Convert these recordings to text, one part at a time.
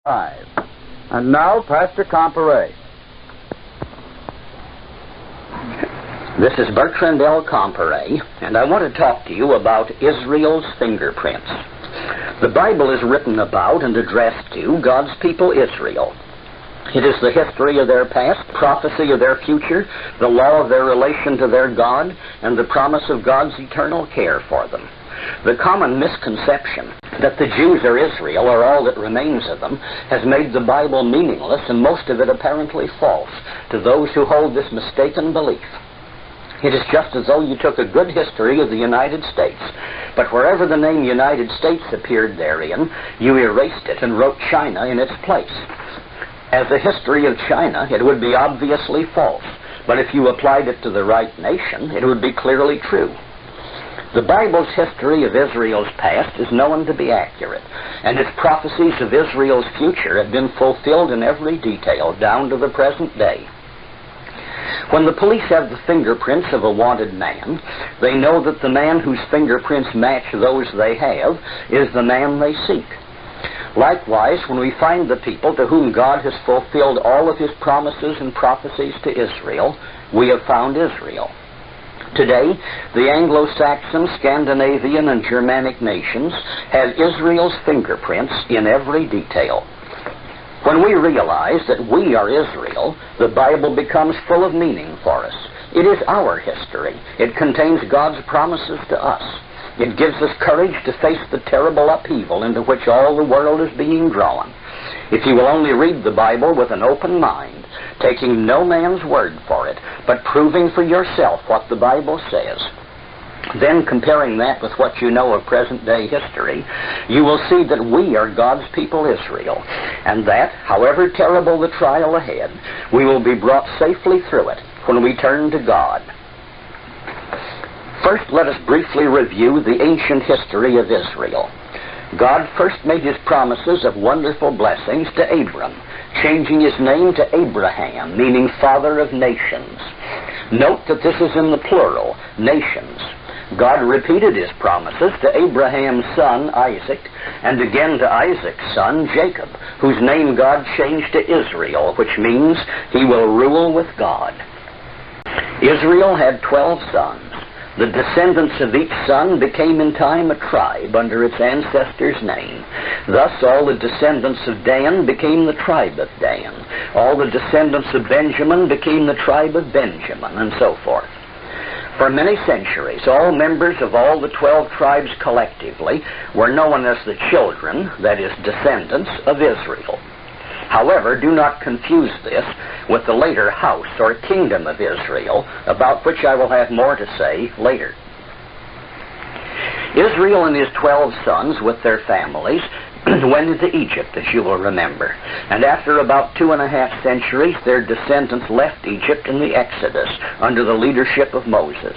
5. And now, Pastor Comparet. This is Bertrand L. Comparet, and I want to talk to you about Israel's fingerprints. The Bible is written about and addressed to God's people Israel. It is the history of their past, prophecy of their future, the law of their relation to their God, and the promise of God's eternal care for them. The common misconception that the Jews are Israel, or all that remains of them, has made the Bible meaningless, and most of it apparently false to those who hold this mistaken belief. It is just as though you took a good history of the United States, but wherever the name United States appeared therein, you erased it and wrote China in its place. As a history of China, it would be obviously false, but if you applied it to the right nation, it would be clearly true. The Bible's history of Israel's past is known to be accurate, and its prophecies of Israel's future have been fulfilled in every detail down to the present day. When the police have the fingerprints of a wanted man, they know that the man whose fingerprints match those they have is the man they seek. Likewise, when we find the people to whom God has fulfilled all of his promises and prophecies to Israel, we have found Israel. Today, the Anglo-Saxon, Scandinavian, and Germanic nations have Israel's fingerprints in every detail. When we realize that we are Israel, the Bible becomes full of meaning for us. It is our history. It contains God's promises to us. It gives us courage to face the terrible upheaval into which all the world is being drawn. If you will only read the Bible with an open mind, taking no man's word for it, but proving for yourself what the Bible says, then comparing that with what you know of present-day history, you will see that we are God's people Israel, and that, however terrible the trial ahead, we will be brought safely through it when we turn to God. First, let us briefly review the ancient history of Israel. God first made his promises of wonderful blessings to Abram, changing his name to Abraham, meaning father of nations. Note that this is in the plural, nations. God repeated his promises to Abraham's son, Isaac, and again to Isaac's son, Jacob, whose name God changed to Israel, which means he will rule with God. Israel had 12 sons. The descendants of each son became in time a tribe under its ancestor's name. Thus all the descendants of Dan became the tribe of Dan. All the descendants of Benjamin became the tribe of Benjamin, and so forth. For many centuries, all members of all the 12 tribes collectively were known as the children, that is, descendants of Israel. However, do not confuse this with the later house or kingdom of Israel, about which I will have more to say later. Israel and his 12 sons with their families went into Egypt, as you will remember. And after about 2.5 centuries, their descendants left Egypt in the Exodus under the leadership of Moses.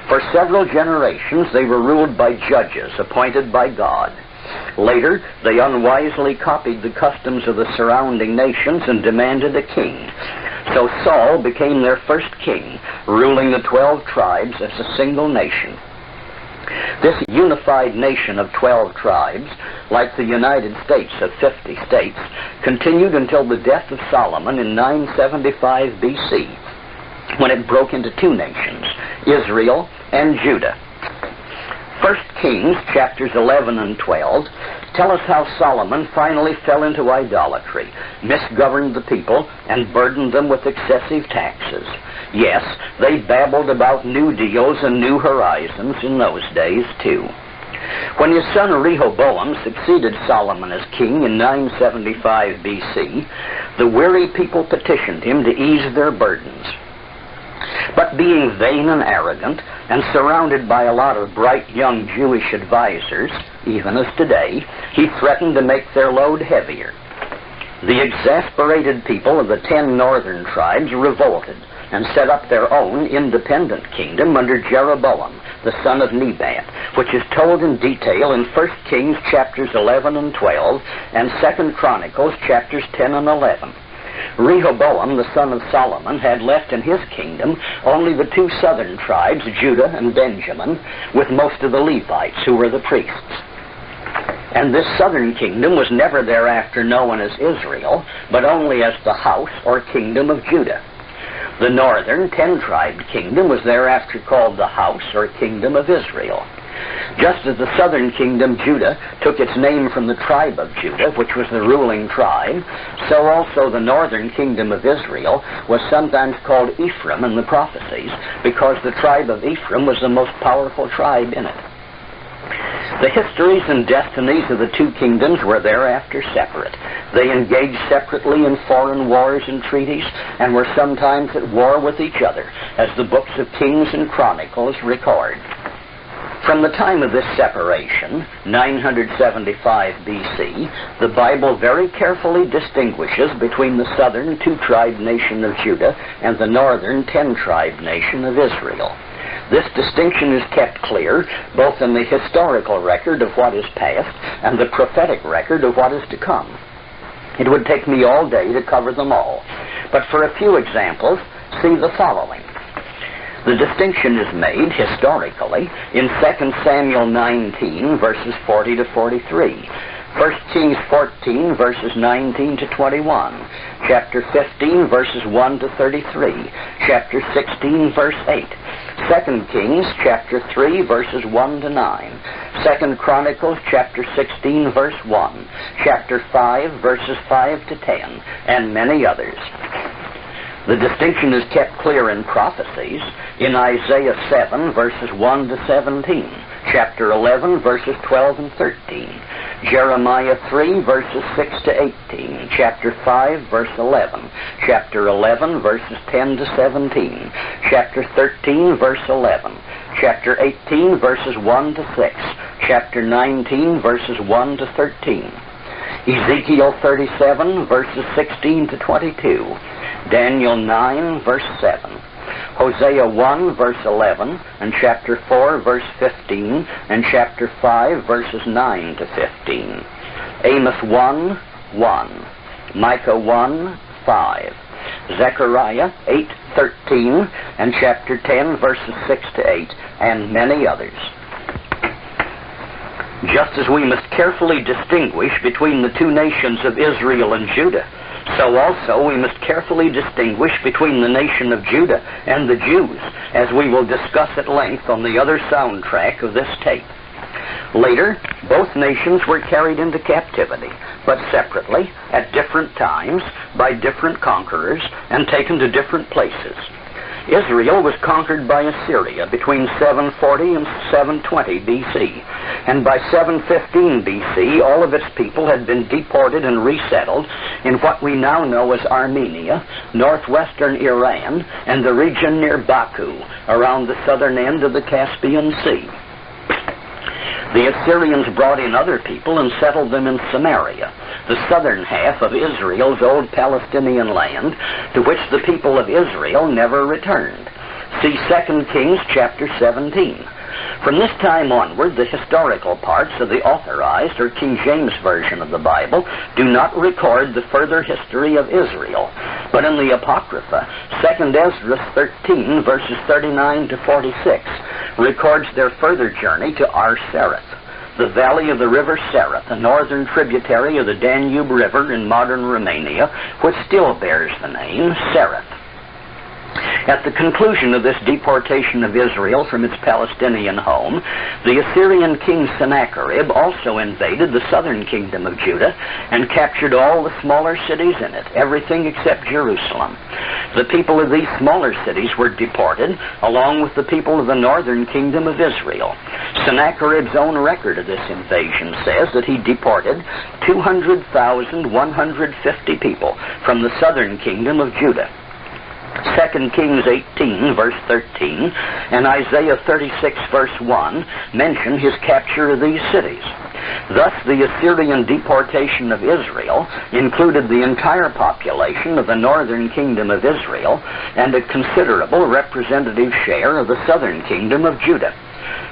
For several generations, they were ruled by judges appointed by God. Later, they unwisely copied the customs of the surrounding nations and demanded a king. So Saul became their first king, ruling the 12 tribes as a single nation. This unified nation of 12 tribes, like the United States of 50 states, continued until the death of Solomon in 975 BC, when it broke into two nations, Israel and Judah. 1 Kings, chapters 11 and 12, tell us how Solomon finally fell into idolatry, misgoverned the people, and burdened them with excessive taxes. Yes, they babbled about new deals and new horizons in those days, too. When his son Rehoboam succeeded Solomon as king in 975 BC, the weary people petitioned him to ease their burdens. But being vain and arrogant, and surrounded by a lot of bright young Jewish advisors, even as today, he threatened to make their load heavier. The exasperated people of the 10 northern tribes revolted and set up their own independent kingdom under Jeroboam, the son of Nebat, which is told in detail in 1 Kings chapters 11 and 12 and 2 Chronicles chapters 10 and 11. Rehoboam, the son of Solomon, had left in his kingdom only the 2 southern tribes, Judah and Benjamin, with most of the Levites, who were the priests. And this southern kingdom was never thereafter known as Israel, but only as the house or kingdom of Judah. The northern 10-tribed kingdom was thereafter called the house or kingdom of Israel. Just as the southern kingdom, Judah, took its name from the tribe of Judah, which was the ruling tribe, so also the northern kingdom of Israel was sometimes called Ephraim in the prophecies, because the tribe of Ephraim was the most powerful tribe in it. The histories and destinies of the two kingdoms were thereafter separate. They engaged separately in foreign wars and treaties, and were sometimes at war with each other, as the books of Kings and Chronicles record. From the time of this separation, 975 B.C., the Bible very carefully distinguishes between the southern 2-tribe nation of Judah and the northern 10-tribe nation of Israel. This distinction is kept clear both in the historical record of what is past and the prophetic record of what is to come. It would take me all day to cover them all, but for a few examples, see the following. The distinction is made historically in 2 Samuel 19, verses 40 to 43, 1 Kings 14, verses 19 to 21, chapter 15, verses 1 to 33, chapter 16, verse 8, 2 Kings chapter 3, verses 1 to 9, 2 Chronicles chapter 16, verse 1, chapter 5, verses 5 to 10, and many others. The distinction is kept clear in prophecies in Isaiah 7, verses 1 to 17, chapter 11, verses 12 and 13, Jeremiah 3, verses 6 to 18, chapter 5, verse 11, chapter 11, verses 10 to 17, chapter 13, verse 11, chapter 18, verses 1 to 6, chapter 19, verses 1 to 13, Ezekiel 37, verses 16 to 22, Daniel 9, verse 7, Hosea 1, verse 11, and chapter 4, verse 15, and chapter 5, verses 9 to 15, Amos 1, 1, Micah 1, 5, Zechariah 8, 13, and chapter 10, verses 6 to 8, and many others. Just as we must carefully distinguish between the two nations of Israel and Judah, so also we must carefully distinguish between the nation of Judah and the Jews, as we will discuss at length on the other soundtrack of this tape. Later, both nations were carried into captivity, but separately, at different times, by different conquerors, and taken to different places. Israel was conquered by Assyria between 740 and 720 B.C., and by 715 B.C. all of its people had been deported and resettled in what we now know as Armenia, northwestern Iran, and the region near Baku, around the southern end of the Caspian Sea. The Assyrians brought in other people and settled them in Samaria, the southern half of Israel's old Palestinian land, to which the people of Israel never returned. See 2 Kings chapter 17. From this time onward, the historical parts of the Authorized or King James Version of the Bible do not record the further history of Israel, but in the Apocrypha, 2 Ezra 13, verses 39 to 46, records their further journey to Ar-Sereth, the valley of the river Sereth, a northern tributary of the Danube River in modern Romania, which still bears the name Sereth. At the conclusion of this deportation of Israel from its Palestinian home, the Assyrian king Sennacherib also invaded the southern kingdom of Judah and captured all the smaller cities in it, everything except Jerusalem. The people of these smaller cities were deported, along with the people of the northern kingdom of Israel. Sennacherib's own record of this invasion says that he deported 200,150 people from the southern kingdom of Judah. 2 Kings 18, verse 13, and Isaiah 36, verse 1, mention his capture of these cities. Thus, the Assyrian deportation of Israel included the entire population of the northern kingdom of Israel and a considerable representative share of the southern kingdom of Judah.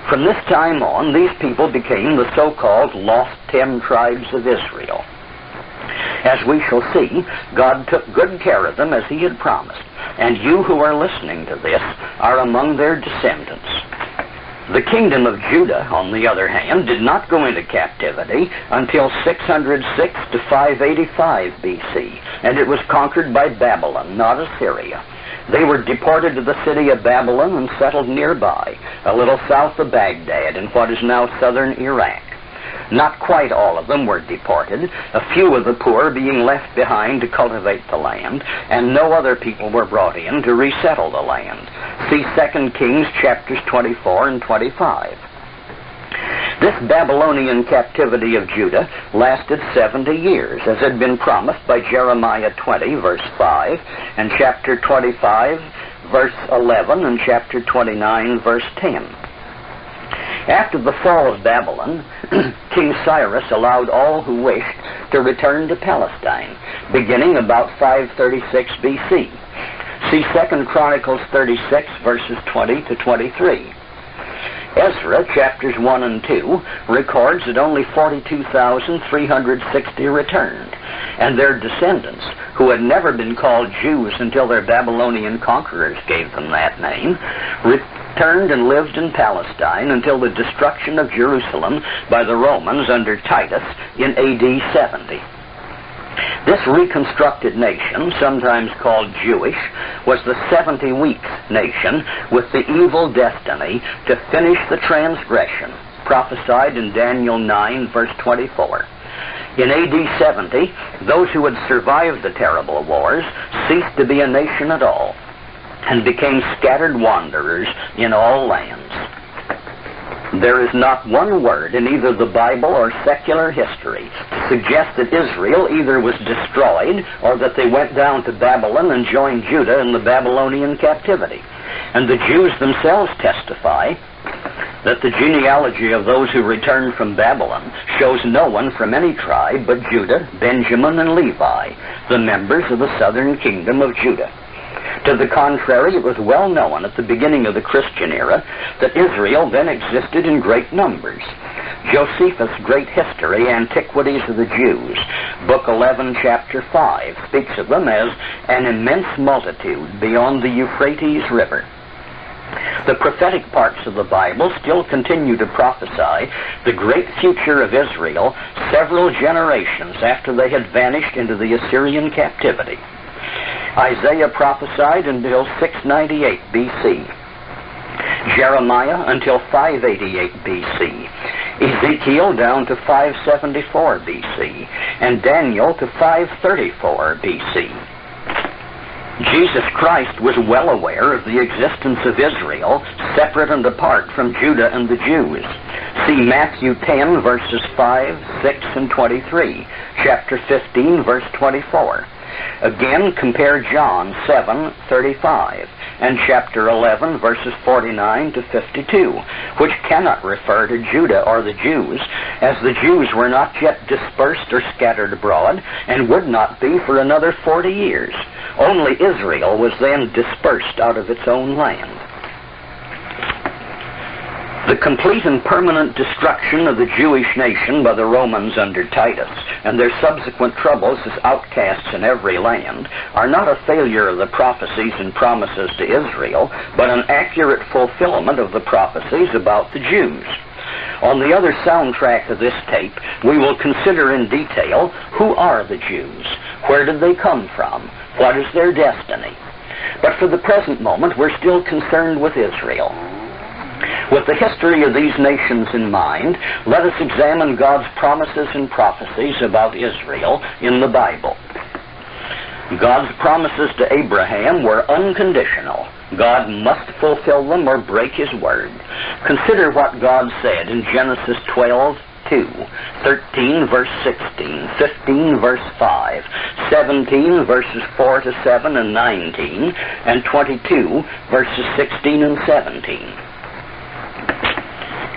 From this time on, these people became the so-called lost 10 tribes of Israel. As we shall see, God took good care of them as he had promised, and you who are listening to this are among their descendants. The kingdom of Judah, on the other hand, did not go into captivity until 606 to 585 BC, and it was conquered by Babylon, not Assyria. They were deported to the city of Babylon and settled nearby, a little south of Baghdad in what is now southern Iraq. Not quite all of them were deported, a few of the poor being left behind to cultivate the land, and no other people were brought in to resettle the land. See 2 Kings chapters 24 and 25. This Babylonian captivity of Judah lasted 70 years, as had been promised by Jeremiah 20, verse 5, and chapter 25, verse 11, and chapter 29, verse 10. After the fall of Babylon, King Cyrus allowed all who wished to return to Palestine, beginning about 536 BC. See 2 Chronicles 36, verses 20 to 23. Ezra, chapters 1 and 2, records that only 42,360 returned, and their descendants, who had never been called Jews until their Babylonian conquerors gave them that name, returned and lived in Palestine until the destruction of Jerusalem by the Romans under Titus in AD 70. This reconstructed nation, sometimes called Jewish, was the 70-week nation with the evil destiny to finish the transgression, prophesied in Daniel 9, verse 24. In AD 70, those who had survived the terrible wars ceased to be a nation at all, and became scattered wanderers in all lands. There is not one word in either the Bible or secular history to suggest that Israel either was destroyed or that they went down to Babylon and joined Judah in the Babylonian captivity. And the Jews themselves testify that the genealogy of those who returned from Babylon shows no one from any tribe but Judah, Benjamin, and Levi, the members of the southern kingdom of Judah. To the contrary, it was well known at the beginning of the Christian era that Israel then existed in great numbers. Josephus' great history, Antiquities of the Jews, Book 11, chapter 5, speaks of them as an immense multitude beyond the Euphrates River. The prophetic parts of the Bible still continue to prophesy the great future of Israel several generations after they had vanished into the Assyrian captivity. Isaiah prophesied until 698 BC. Jeremiah until 588 BC. Ezekiel down to 574 BC. And Daniel to 534 BC. Jesus Christ was well aware of the existence of Israel, separate and apart from Judah and the Jews. See Matthew 10, verses 5, 6, and 23. Chapter 15, verse 24. Again, compare John 7:35 and chapter 11, verses 49 to 52, which cannot refer to Judah or the Jews, as the Jews were not yet dispersed or scattered abroad, and would not be for another 40 years. Only Israel was then dispersed out of its own land. The complete and permanent destruction of the Jewish nation by the Romans under Titus, and their subsequent troubles as outcasts in every land, are not a failure of the prophecies and promises to Israel, but an accurate fulfillment of the prophecies about the Jews. On the other soundtrack of this tape, we will consider in detail who are the Jews, where did they come from, what is their destiny. But for the present moment, we're still concerned with Israel. With the history of these nations in mind, let us examine God's promises and prophecies about Israel in the Bible. God's promises to Abraham were unconditional. God must fulfill them or break his word. Consider what God said in Genesis 12:2, 13 verse 16, 15 verse 5, 17 verses 4 to 7 and 19, and 22 verses 16 and 17.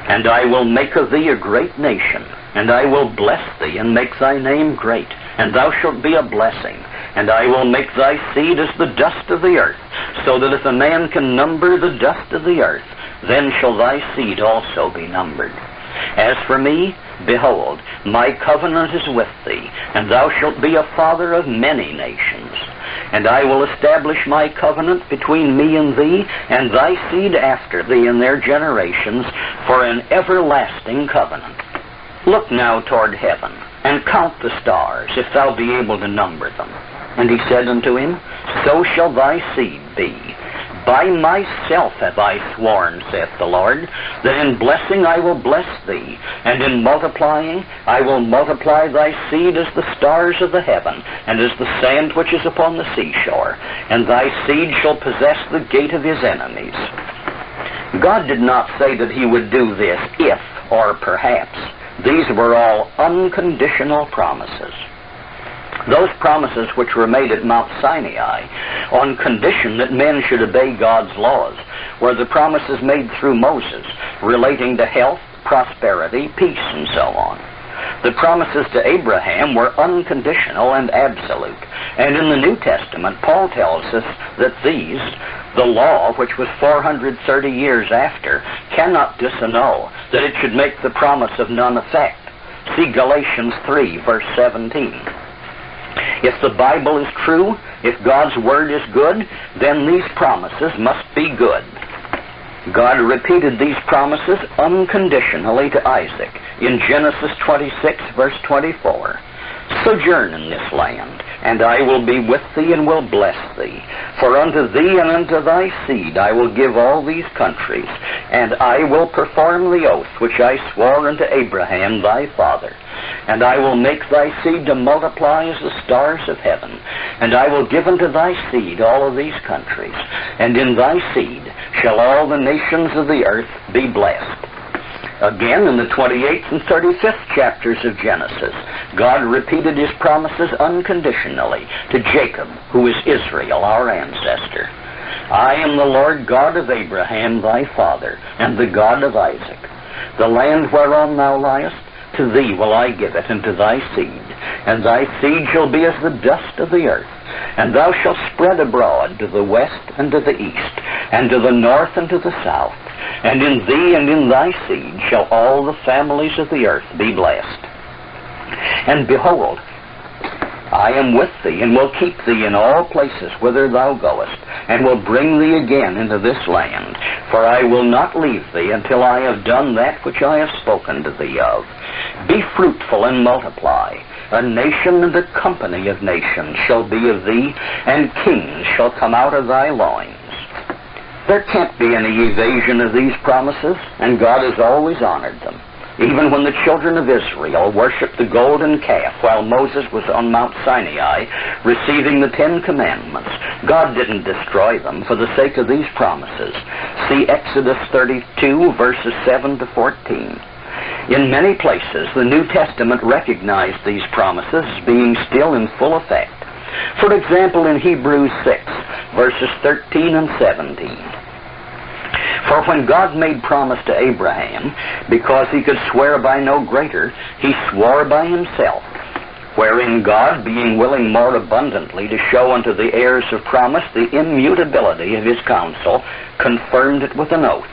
And I will make of thee a great nation, and I will bless thee, and make thy name great, and thou shalt be a blessing. And I will make thy seed as the dust of the earth, so that if a man can number the dust of the earth, then shall thy seed also be numbered. As for me, behold, my covenant is with thee, and thou shalt be a father of many nations. And I will establish my covenant between me and thee, and thy seed after thee in their generations, for an everlasting covenant. Look now toward heaven, and count the stars, if thou be able to number them. And he said unto him, So shall thy seed be. By myself have I sworn, saith the Lord, that in blessing I will bless thee, and in multiplying I will multiply thy seed as the stars of the heaven, and as the sand which is upon the seashore, and thy seed shall possess the gate of his enemies. God did not say that he would do this if or perhaps. These were all unconditional promises. Those promises which were made at Mount Sinai on condition that men should obey God's laws were the promises made through Moses relating to health, prosperity, peace, and so on. The promises to Abraham were unconditional and absolute. And in the New Testament, Paul tells us that these, the law, which was 430 years after, cannot disannul, that it should make the promise of none effect. See Galatians 3, verse 17. If the Bible is true, if God's Word is good, then these promises must be good. God repeated these promises unconditionally to Isaac in Genesis 26, verse 24. Sojourn in this land, and I will be with thee and will bless thee. For unto thee and unto thy seed I will give all these countries, and I will perform the oath which I swore unto Abraham thy father. And I will make thy seed to multiply as the stars of heaven. And I will give unto thy seed all of these countries. And in thy seed shall all the nations of the earth be blessed. Again, in the 28th and 35th chapters of Genesis, God repeated his promises unconditionally to Jacob, who is Israel, our ancestor. I am the Lord God of Abraham thy father, and the God of Isaac. The land whereon thou liest, to thee will I give it, and to thy seed. And thy seed shall be as the dust of the earth. And thou shalt spread abroad to the west and to the east, and to the north and to the south. And in thee and in thy seed shall all the families of the earth be blessed. And behold, I am with thee, and will keep thee in all places whither thou goest, and will bring thee again into this land. For I will not leave thee until I have done that which I have spoken to thee of. Be fruitful and multiply. A nation and a company of nations shall be of thee, and kings shall come out of thy loins. There can't be any evasion of these promises, and God has always honored them. Even when the children of Israel worshipped the golden calf while Moses was on Mount Sinai receiving the 10 Commandments, God didn't destroy them for the sake of these promises. See Exodus 32, verses 7 to 14. In many places, the New Testament recognized these promises as being still in full effect. For example, in Hebrews 6, verses 13 and 17. For when God made promise to Abraham, because he could swear by no greater, he swore by himself, wherein God, being willing more abundantly to show unto the heirs of promise the immutability of his counsel, confirmed it with an oath.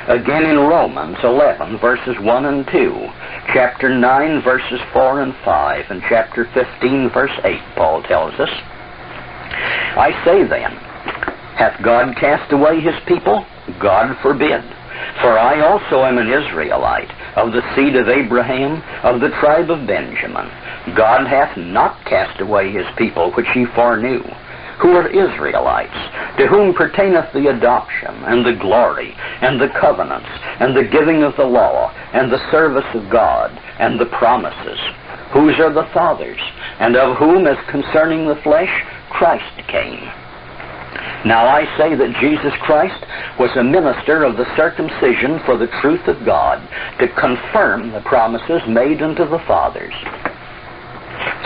Again in Romans 11, verses 1 and 2, chapter 9, verses 4 and 5, and chapter 15, verse 8, Paul tells us, I say then, hath God cast away his people? God forbid. For I also am an Israelite, of the seed of Abraham, of the tribe of Benjamin. God hath not cast away his people which he foreknew, who are Israelites, to whom pertaineth the adoption, and the glory, and the covenants, and the giving of the law, and the service of God, and the promises, whose are the fathers, and of whom, as concerning the flesh, Christ came. Now I say that Jesus Christ was a minister of the circumcision for the truth of God, to confirm the promises made unto the fathers.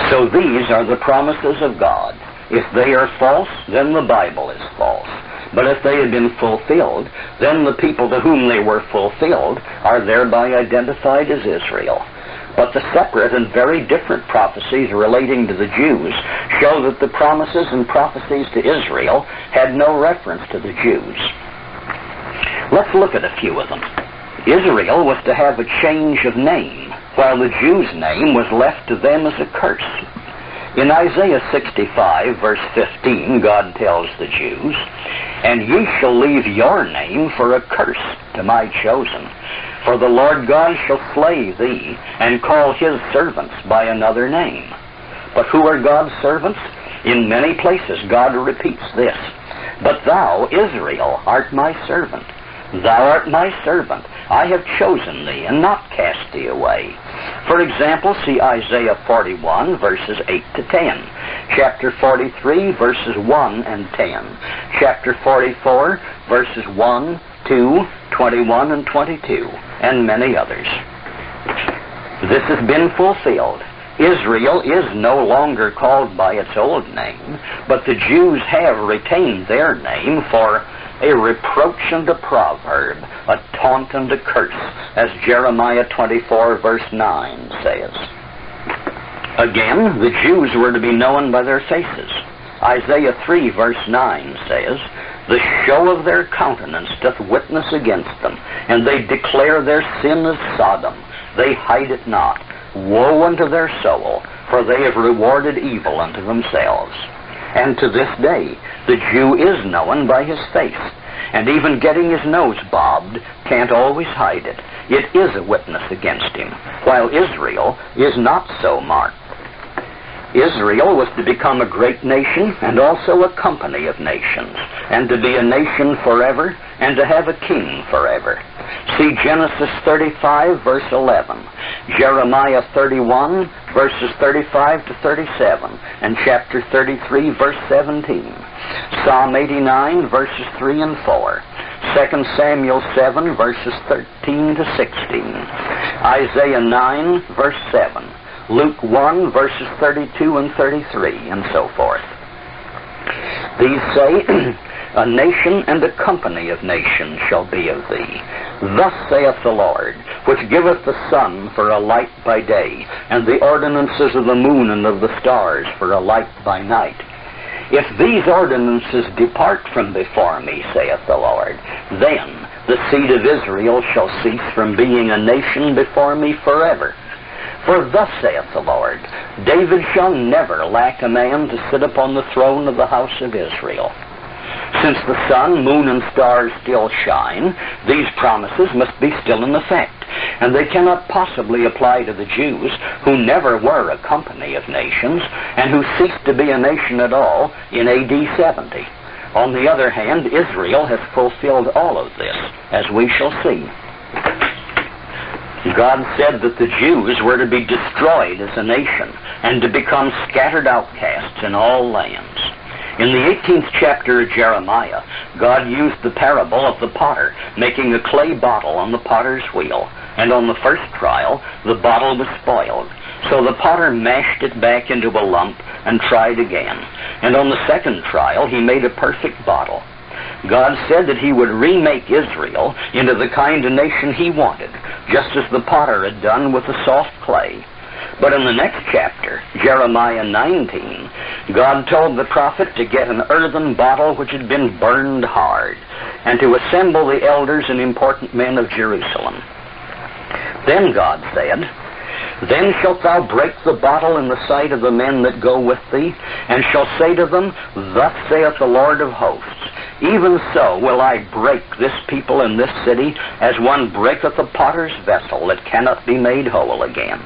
So these are the promises of God. If they are false, then the Bible is false. But if they had been fulfilled, then the people to whom they were fulfilled are thereby identified as Israel. But the separate and very different prophecies relating to the Jews show that the promises and prophecies to Israel had no reference to the Jews. Let's look at a few of them. Israel was to have a change of name, while the Jews' name was left to them as a curse. In Isaiah 65, verse 15, God tells the Jews, "And ye shall leave your name for a curse to my chosen. For the Lord God shall slay thee, and call his servants by another name." But who are God's servants? In many places God repeats this. "But thou, Israel, art my servant. Thou art my servant. I have chosen thee, and not cast thee away." For example, see Isaiah 41, verses 8 to 10. Chapter 43, verses 1 and 10. Chapter 44, verses 1, 2, 21, and 22, and many others. This has been fulfilled. Israel is no longer called by its old name, but the Jews have retained their name for a reproach and a proverb, a taunt and a curse, as Jeremiah 24, verse 9 says. Again, the Jews were to be known by their faces. Isaiah 3, verse 9 says, "The show of their countenance doth witness against them, and they declare their sin as Sodom. They hide it not. Woe unto their soul, for they have rewarded evil unto themselves." And to this day, the Jew is known by his face, and even getting his nose bobbed can't always hide it. It is a witness against him, while Israel is not so marked. Israel was to become a great nation and also a company of nations, and to be a nation forever and to have a king forever. See Genesis 35, verse 11, Jeremiah 31, verses 35 to 37, and chapter 33, verse 17, Psalm 89, verses 3 and 4, 2 Samuel 7, verses 13 to 16, Isaiah 9, verse 7, Luke 1, verses 32 and 33, and so forth. These say, "A nation and a company of nations shall be of thee. Thus saith the Lord, which giveth the sun for a light by day, and the ordinances of the moon and of the stars for a light by night. If these ordinances depart from before me, saith the Lord, then the seed of Israel shall cease from being a nation before me forever. For thus saith the Lord, David shall never lack a man to sit upon the throne of the house of Israel." Since the sun, moon, and stars still shine, these promises must be still in effect, and they cannot possibly apply to the Jews, who never were a company of nations, and who ceased to be a nation at all in AD 70. On the other hand, Israel has fulfilled all of this, as we shall see. God said that the Jews were to be destroyed as a nation, and to become scattered outcasts in all lands. In the 18th chapter of Jeremiah, God used the parable of the potter making a clay bottle on the potter's wheel, and on the first trial, the bottle was spoiled. So the potter mashed it back into a lump and tried again, and on the second trial, he made a perfect bottle. God said that he would remake Israel into the kind of nation he wanted, just as the potter had done with the soft clay. But in the next chapter, Jeremiah 19, God told the prophet to get an earthen bottle which had been burned hard, and to assemble the elders and important men of Jerusalem. Then God said, "Then shalt thou break the bottle in the sight of the men that go with thee, and shall say to them, Thus saith the Lord of hosts, even so will I break this people in this city, as one breaketh a potter's vessel that cannot be made whole again."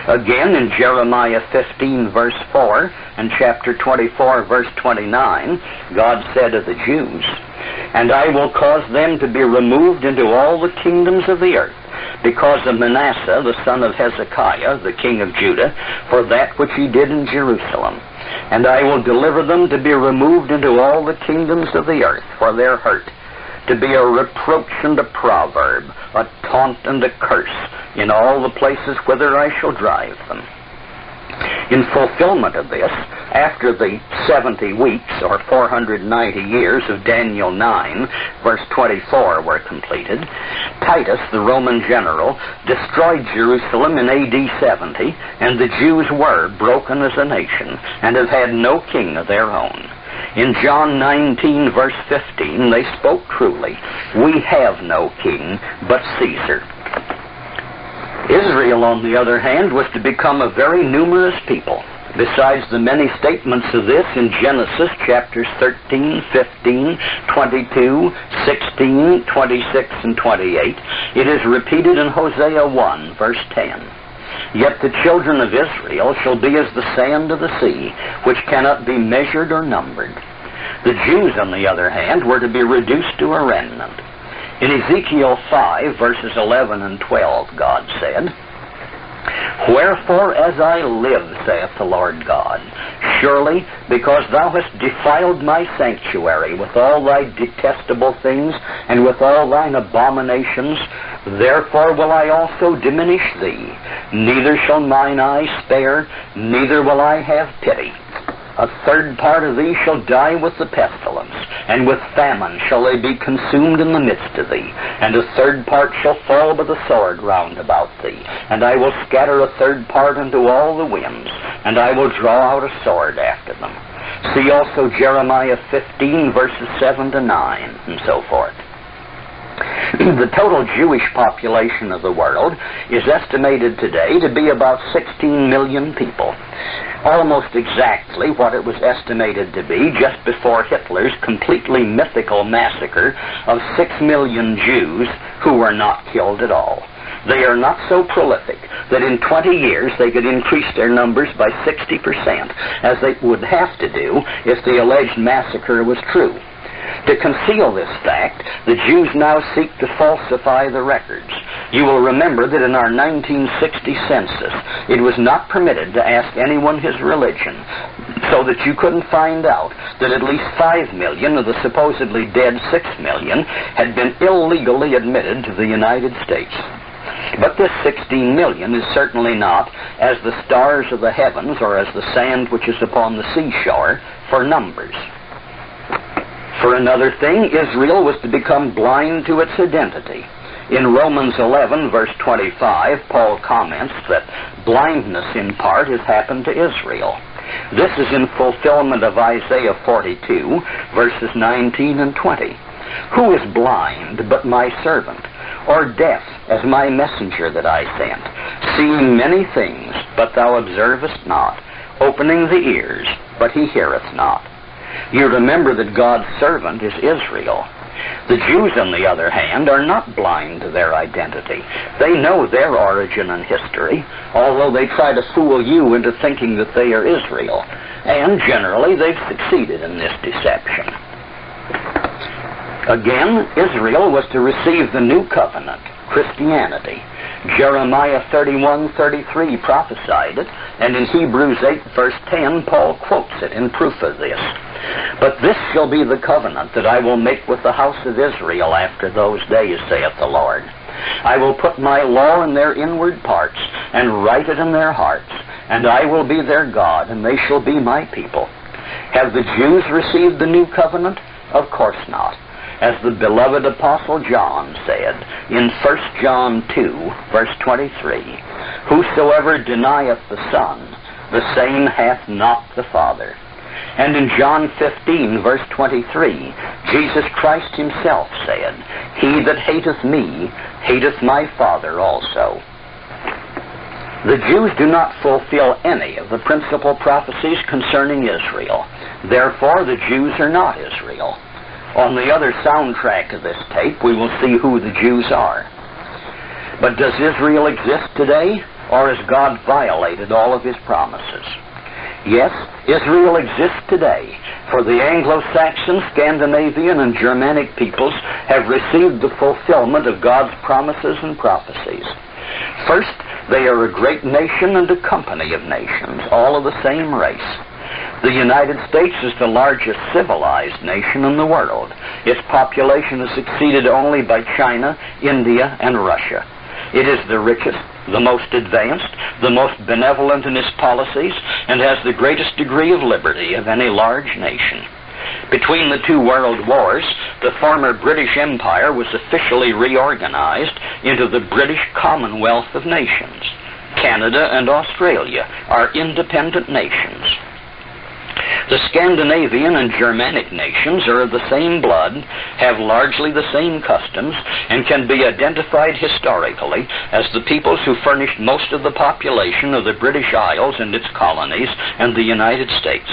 Again, in Jeremiah 15, verse 4, and chapter 24, verse 29, God said of the Jews, "And I will cause them to be removed into all the kingdoms of the earth, because of Manasseh, the son of Hezekiah, the king of Judah, for that which he did in Jerusalem. And I will deliver them to be removed into all the kingdoms of the earth for their hurt, to be a reproach and a proverb, a taunt and a curse, in all the places whither I shall drive them." In fulfillment of this, after the 70 weeks, or 490 years of Daniel 9, verse 24, were completed, Titus, the Roman general, destroyed Jerusalem in AD 70, and the Jews were broken as a nation, and have had no king of their own. In John 19, verse 15, they spoke truly, "We have no king but Caesar." Israel, on the other hand, was to become a very numerous people, besides the many statements of this in Genesis chapters 13, 15, 22, 16, 26, and 28, it is repeated in Hosea 1, verse 10. Yet the children of Israel shall be as the sand of the sea, which cannot be measured or numbered. The Jews, on the other hand, were to be reduced to a remnant. In Ezekiel 5, verses 11 and 12, God said, Wherefore, as I live, saith the Lord God, surely because thou hast defiled my sanctuary with all thy detestable things and with all thine abominations, therefore will I also diminish thee. Neither shall mine eye spare, neither will I have pity. A third part of thee shall die with the pestilence, and with famine shall they be consumed in the midst of thee, and a third part shall fall by the sword round about thee, and I will scatter a third part into all the winds, and I will draw out a sword after them. See also Jeremiah 15, verses 7 to 9, and so forth. The total Jewish population of the world is estimated today to be about 16 million people. Almost exactly what it was estimated to be just before Hitler's completely mythical massacre of 6 million Jews who were not killed at all. They are not so prolific that in 20 years they could increase their numbers by 60%, as they would have to do if the alleged massacre was true. To conceal this fact, the Jews now seek to falsify the records. You will remember that in our 1960 census, it was not permitted to ask anyone his religion, so that you couldn't find out that at least 5 million of the supposedly dead 6 million had been illegally admitted to the United States. But this 16 million is certainly not as the stars of the heavens or as the sand which is upon the seashore for numbers. For another thing, Israel was to become blind to its identity. In Romans 11, verse 25, Paul comments that blindness in part has happened to Israel. This is in fulfillment of Isaiah 42, verses 19 and 20. Who is blind but my servant, or deaf as my messenger that I sent, seeing many things, but thou observest not, opening the ears, but he heareth not. You remember that God's servant is Israel. The Jews, on the other hand, are not blind to their identity. They know their origin and history, although they try to fool you into thinking that they are Israel. And generally, they've succeeded in this deception. Again, Israel was to receive the new covenant, Christianity. Jeremiah 31:33 prophesied it, and in Hebrews 8, verse 10, Paul quotes it in proof of this. But this shall be the covenant that I will make with the house of Israel after those days, saith the Lord. I will put my law in their inward parts, and write it in their hearts, and I will be their God, and they shall be my people. Have the Jews received the new covenant? Of course not. As the beloved Apostle John said in 1 John 2, verse 23, Whosoever denieth the Son, the same hath not the Father. And in John 15, verse 23, Jesus Christ himself said, He that hateth me, hateth my Father also. The Jews do not fulfill any of the principal prophecies concerning Israel. Therefore, the Jews are not Israel. On the other soundtrack of this tape, we will see who the Jews are. But does Israel exist today, or has God violated all of his promises? Yes, Israel exists today, for the Anglo-Saxon, Scandinavian, and Germanic peoples have received the fulfillment of God's promises and prophecies. First, they are a great nation and a company of nations, all of the same race. The United States is the largest civilized nation in the world. Its population is exceeded only by China, India, and Russia. It is the richest, the most advanced, the most benevolent in its policies, and has the greatest degree of liberty of any large nation. Between the two world wars, the former British Empire was officially reorganized into the British Commonwealth of Nations. Canada and Australia are independent nations. The The Scandinavian and Germanic nations are of the same blood, have largely the same customs, and can be identified historically as the peoples who furnished most of the population of the British Isles and its colonies and the United States.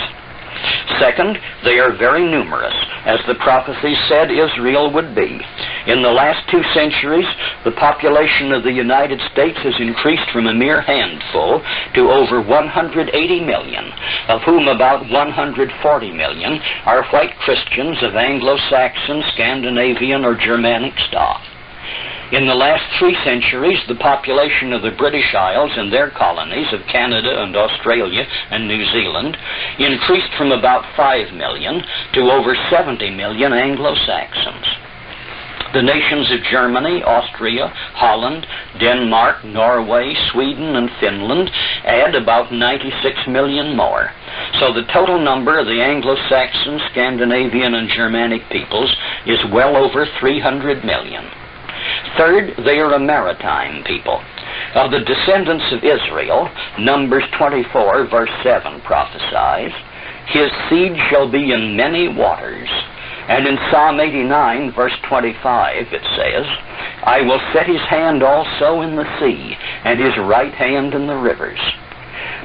Second, they are very numerous, as the prophecies said Israel would be. In the last 2 centuries, the population of the United States has increased from a mere handful to over 180 million, of whom about 140 million are white Christians of Anglo-Saxon, Scandinavian, or Germanic stock. In the last 3 centuries, the population of the British Isles and their colonies of Canada and Australia and New Zealand increased from about 5 million to over 70 million Anglo-Saxons. The nations of Germany, Austria, Holland, Denmark, Norway, Sweden, and Finland add about 96 million more. So the total number of the Anglo-Saxon, Scandinavian, and Germanic peoples is well over 300 million. Third, they are a maritime people. Of the descendants of Israel, Numbers 24, verse 7 prophesies, "His seed shall be in many waters." And in Psalm 89, verse 25, it says, "I will set his hand also in the sea, and his right hand in the rivers."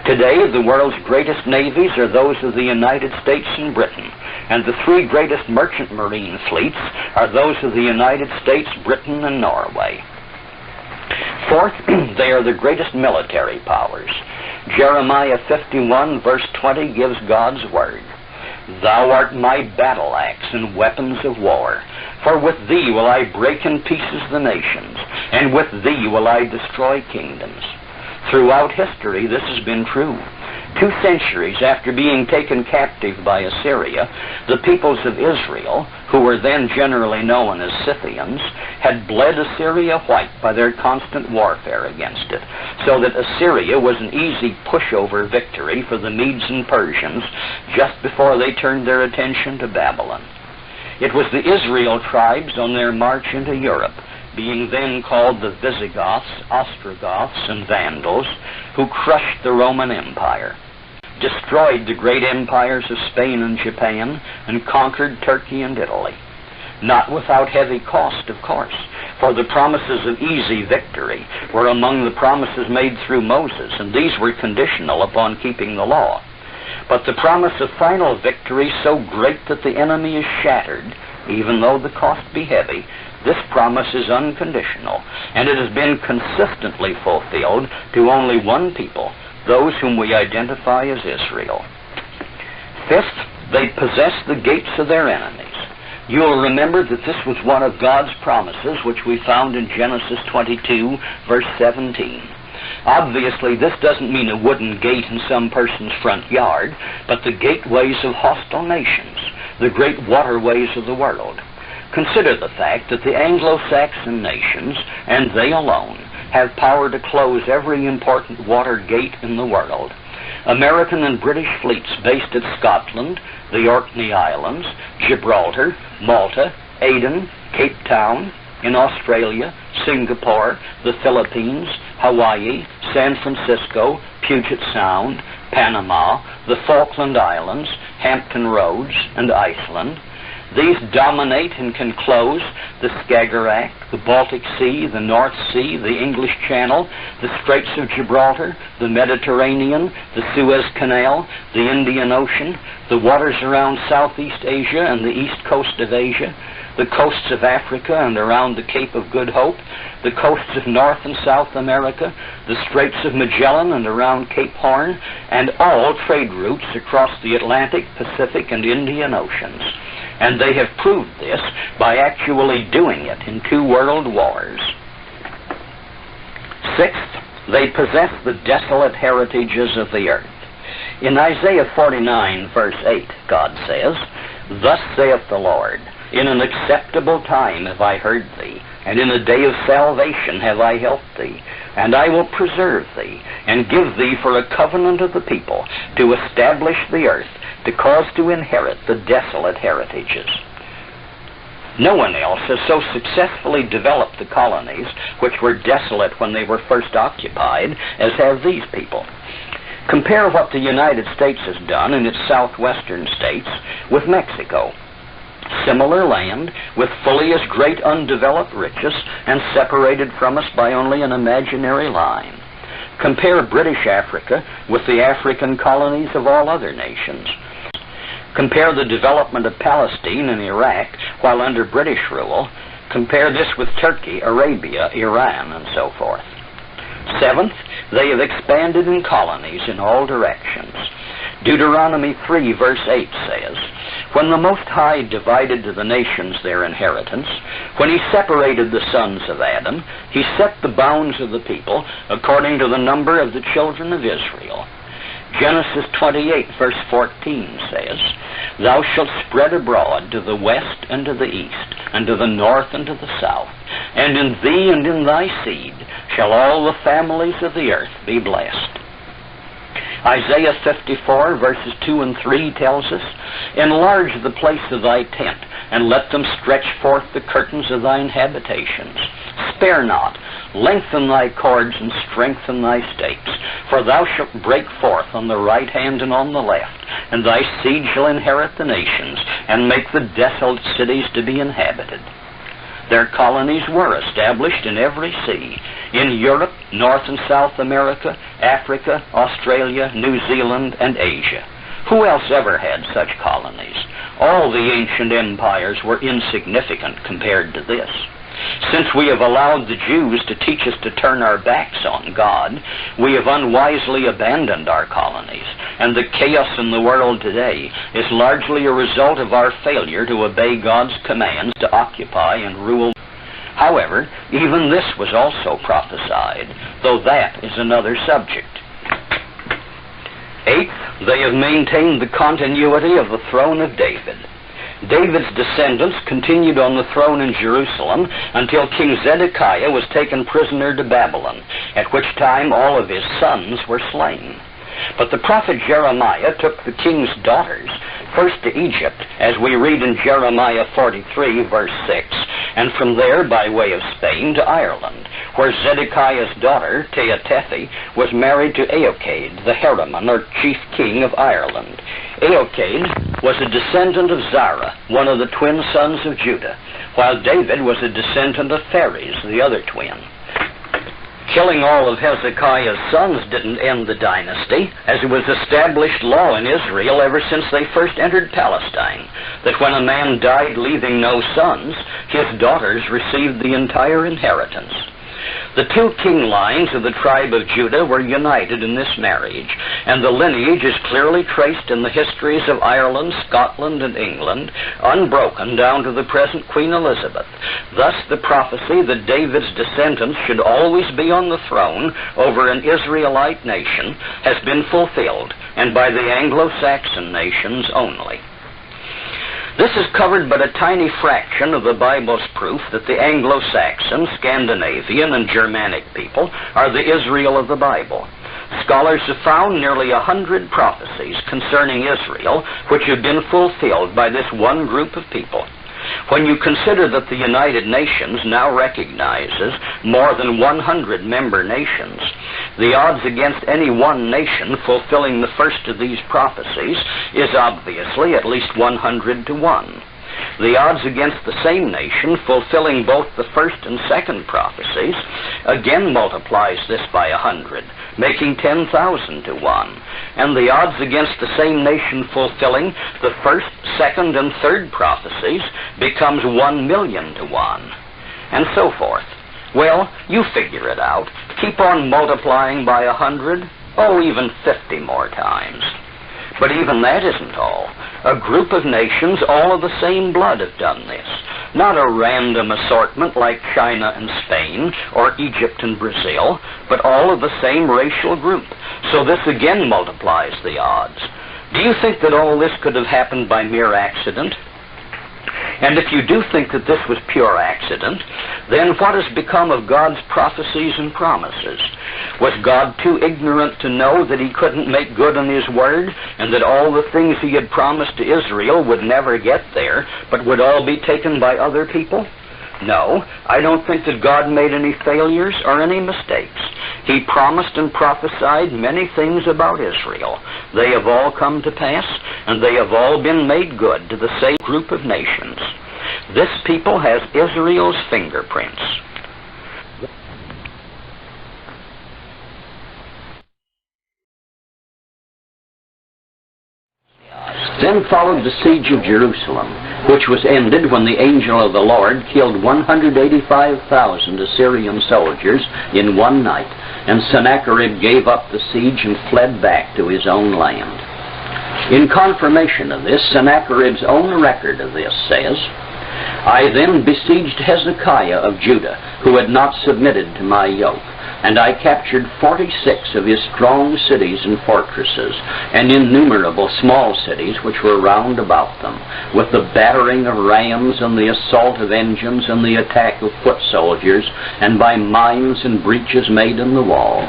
Today, the world's greatest navies are those of the United States and Britain, and the 3 greatest merchant marine fleets are those of the United States, Britain, and Norway. Fourth, they are the greatest military powers. Jeremiah 51, verse 20 gives God's word. "Thou art my battle axe and weapons of war. For with thee will I break in pieces the nations, and with thee will I destroy kingdoms." Throughout history, this has been true. 2 centuries after being taken captive by Assyria, the peoples of Israel, who were then generally known as Scythians, had bled Assyria white by their constant warfare against it, so that Assyria was an easy pushover victory for the Medes and Persians just before they turned their attention to Babylon. It was the Israel tribes on their march into Europe, being then called the Visigoths, Ostrogoths, and Vandals, who crushed the Roman Empire, destroyed the great empires of Spain and Japan, and conquered Turkey and Italy. Not without heavy cost, of course, for the promises of easy victory were among the promises made through Moses, and these were conditional upon keeping the law. But the promise of final victory so great that the enemy is shattered, even though the cost be heavy, this promise is unconditional, and it has been consistently fulfilled to only one people, those whom we identify as Israel. Fifth, they possess the gates of their enemies. You'll remember that this was one of God's promises, which we found in Genesis 22, verse 17. Obviously, this doesn't mean a wooden gate in some person's front yard, but the gateways of hostile nations, the great waterways of the world. Consider the fact that the Anglo-Saxon nations, and they alone, have power to close every important water gate in the world. American and British fleets based at Scotland, the Orkney Islands, Gibraltar, Malta, Aden, Cape Town, in Australia, Singapore, the Philippines, Hawaii, San Francisco, Puget Sound, Panama, the Falkland Islands, Hampton Roads, and Iceland. These dominate and can close the Skagerrak, the Baltic Sea, the North Sea, the English Channel, the Straits of Gibraltar, the Mediterranean, the Suez Canal, the Indian Ocean, the waters around Southeast Asia and the east coast of Asia, the coasts of Africa and around the Cape of Good Hope, the coasts of North and South America, the Straits of Magellan and around Cape Horn, and all trade routes across the Atlantic, Pacific, and Indian Oceans. And they have proved this by actually doing it in 2 world wars. Sixth, they possess the desolate heritages of the earth. In Isaiah 49, verse 8, God says, "Thus saith the Lord, in an acceptable time have I heard thee, and in a day of salvation have I helped thee. And I will preserve thee, and give thee for a covenant of the people, to establish the earth, to cause to inherit the desolate heritages." No one else has so successfully developed the colonies, which were desolate when they were first occupied, as have these people. Compare what the United States has done in its southwestern states with Mexico. Similar land, with fully as great undeveloped riches, and separated from us by only an imaginary line. Compare British Africa with the African colonies of all other nations. Compare the development of Palestine and Iraq while under British rule. Compare this with Turkey, Arabia, Iran, and so forth. Seventh, they have expanded in colonies in all directions. Deuteronomy 3 verse 8 says, "When the Most High divided to the nations their inheritance, when he separated the sons of Adam, he set the bounds of the people according to the number of the children of Israel." Genesis 28 verse 14 says, "Thou shalt spread abroad to the west and to the east, and to the north and to the south, and in thee and in thy seed shall all the families of the earth be blessed." Isaiah 54 verses 2 and 3 tells us, "Enlarge the place of thy tent, and let them stretch forth the curtains of thine habitations. Spare not, lengthen thy cords and strengthen thy stakes, for thou shalt break forth on the right hand and on the left, and thy seed shall inherit the nations, and make the desolate cities to be inhabited." Their colonies were established in every sea, in Europe, North and South America, Africa, Australia, New Zealand, and Asia. Who else ever had such colonies? All the ancient empires were insignificant compared to this. Since we have allowed the Jews to teach us to turn our backs on God, we have unwisely abandoned our colonies, and the chaos in the world today is largely a result of our failure to obey God's commands to occupy and rule. However, even this was also prophesied, though that is another subject. Eighth, they have maintained the continuity of the throne of David. David's descendants continued on the throne in Jerusalem until King Zedekiah was taken prisoner to Babylon, at which time all of his sons were slain. But the prophet Jeremiah took the king's daughters first to Egypt, as we read in Jeremiah 43, verse 6, and from there by way of Spain to Ireland, where Zedekiah's daughter, Tehatethi, was married to Eochaid, the Heremon, or chief king of Ireland. Eochaid was a descendant of Zara, one of the twin sons of Judah, while David was a descendant of Phares, the other twin. Killing all of Hezekiah's sons didn't end the dynasty, as it was established law in Israel ever since they first entered Palestine, that when a man died leaving no sons, his daughters received the entire inheritance. The two king lines of the tribe of Judah were united in this marriage, and the lineage is clearly traced in the histories of Ireland, Scotland, and England, unbroken down to the present Queen Elizabeth. Thus the prophecy that David's descendants should always be on the throne over an Israelite nation has been fulfilled, and by the Anglo-Saxon nations only. This is covered but a tiny fraction of the Bible's proof that the Anglo-Saxon, Scandinavian, and Germanic people are the Israel of the Bible. Scholars have found nearly 100 prophecies concerning Israel which have been fulfilled by this one group of people. When you consider that the United Nations now recognizes more than 100 member nations, the odds against any one nation fulfilling the first of these prophecies is obviously at least 100 to 1. The odds against the same nation fulfilling both the first and second prophecies again multiplies this by 100, making 10,000 to 1. And the odds against the same nation fulfilling the first, second, and third prophecies becomes 1,000,000 to 1. And so forth. Well, you figure it out. Keep on multiplying by 100, even 50 more times. But even that isn't all. A group of nations, all of the same blood, have done this. Not a random assortment like China and Spain, or Egypt and Brazil, but all of the same racial group. So this again multiplies the odds. Do you think that all this could have happened by mere accident? And if you do think that this was pure accident, then what has become of God's prophecies and promises? Was God too ignorant to know that he couldn't make good on his word, and that all the things he had promised to Israel would never get there, but would all be taken by other people? No, I don't think that God made any failures or any mistakes. He promised and prophesied many things about Israel. They have all come to pass, and they have all been made good to the same group of nations. This people has Israel's fingerprints. Then followed the siege of Jerusalem, which was ended when the angel of the Lord killed 185,000 Assyrian soldiers in one night, and Sennacherib gave up the siege and fled back to his own land. In confirmation of this, Sennacherib's own record of this says, I then besieged Hezekiah of Judah, who had not submitted to my yoke, and I captured 46 of his strong cities and fortresses, and innumerable small cities which were round about them, with the battering of rams and the assault of engines and the attack of foot soldiers, and by mines and breaches made in the wall.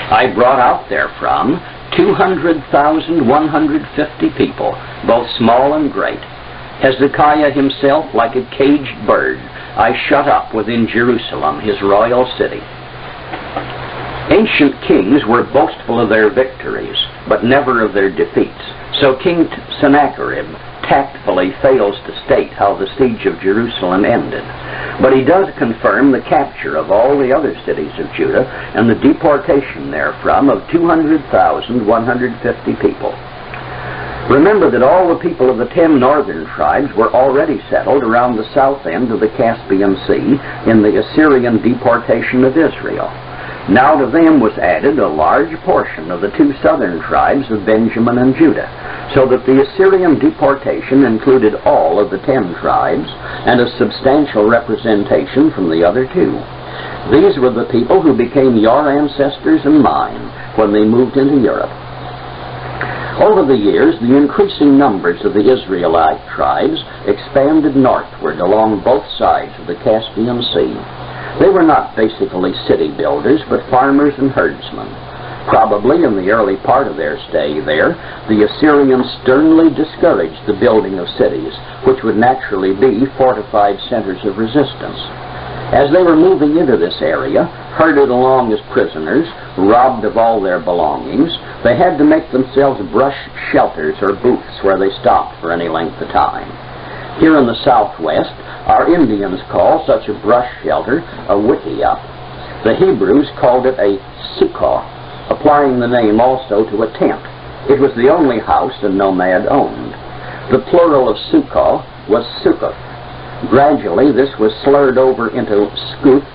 I brought out therefrom 200,150 people, both small and great. Hezekiah himself, like a caged bird, I shut up within Jerusalem, his royal city. Ancient kings were boastful of their victories, but never of their defeats. So King Sennacherib tactfully fails to state how the siege of Jerusalem ended. But he does confirm the capture of all the other cities of Judah and the deportation therefrom of 200,150 people. Remember that all the people of the 10 northern tribes were already settled around the south end of the Caspian Sea in the Assyrian deportation of Israel. Now to them was added a large portion of the 2 southern tribes of Benjamin and Judah, so that the Assyrian deportation included all of the 10 tribes and a substantial representation from the other 2. These were the people who became your ancestors and mine when they moved into Europe. Over the years, the increasing numbers of the Israelite tribes expanded northward along both sides of the Caspian Sea. They were not basically city builders, but farmers and herdsmen. Probably in the early part of their stay there, the Assyrians sternly discouraged the building of cities, which would naturally be fortified centers of resistance. As they were moving into this area, herded along as prisoners, robbed of all their belongings, they had to make themselves brush shelters or booths where they stopped for any length of time. Here in the southwest, our Indians call such a brush shelter a wickiup. The Hebrews called it a sukkah, applying the name also to a tent. It was the only house a nomad owned. The plural of sukkah was sukkoth. Gradually, this was slurred over into skuth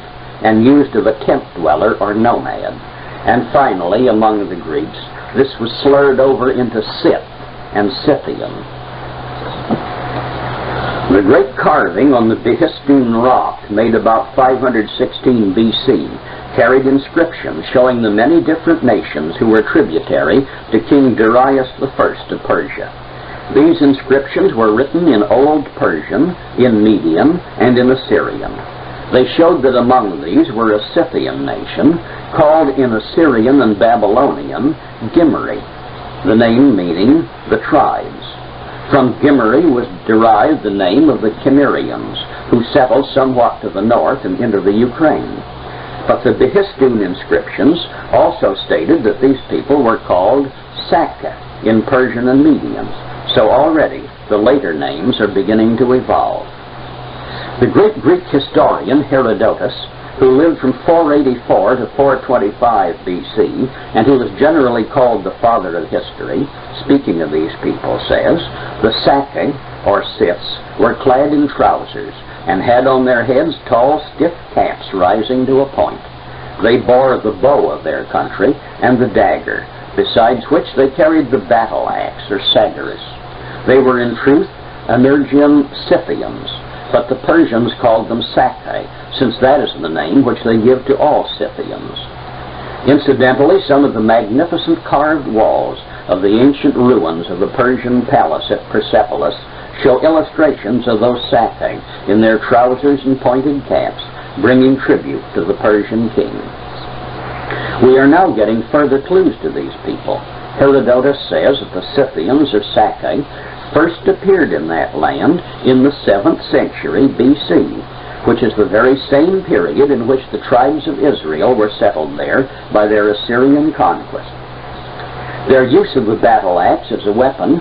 and used of a tent dweller or nomad. And finally, among the Greeks, this was slurred over into Scyth and Scythian. The great carving on the Behistun rock, made about 516 B.C., carried inscriptions showing the many different nations who were tributary to King Darius I of Persia. These inscriptions were written in Old Persian, in Median, and in Assyrian. They showed that among these were a Scythian nation, called in Assyrian and Babylonian Gimri, the name meaning the tribes. From Gimri was derived the name of the Cimmerians, who settled somewhat to the north and into the Ukraine. But the Behistun inscriptions also stated that these people were called Sakka in Persian and Median. So already the later names are beginning to evolve. The great Greek historian Herodotus, who lived from 484 to 425 BC, and who is generally called the father of history, speaking of these people, says, the Sakkai, or Scyths, were clad in trousers, and had on their heads tall, stiff caps rising to a point. They bore the bow of their country and the dagger, besides which they carried the battle axe, or sagirus. They were in truth Energian Scythians, but the Persians called them Sakkai, since that is the name which they give to all Scythians. Incidentally, some of the magnificent carved walls of the ancient ruins of the Persian palace at Persepolis show illustrations of those Sakkai in their trousers and pointed caps, bringing tribute to the Persian king. We are now getting further clues to these people. Herodotus says that the Scythians, or Sakkai, first appeared in that land in the 7th century B.C. which is the very same period in which the tribes of Israel were settled there by their Assyrian conquest. Their use of the battle axe as a weapon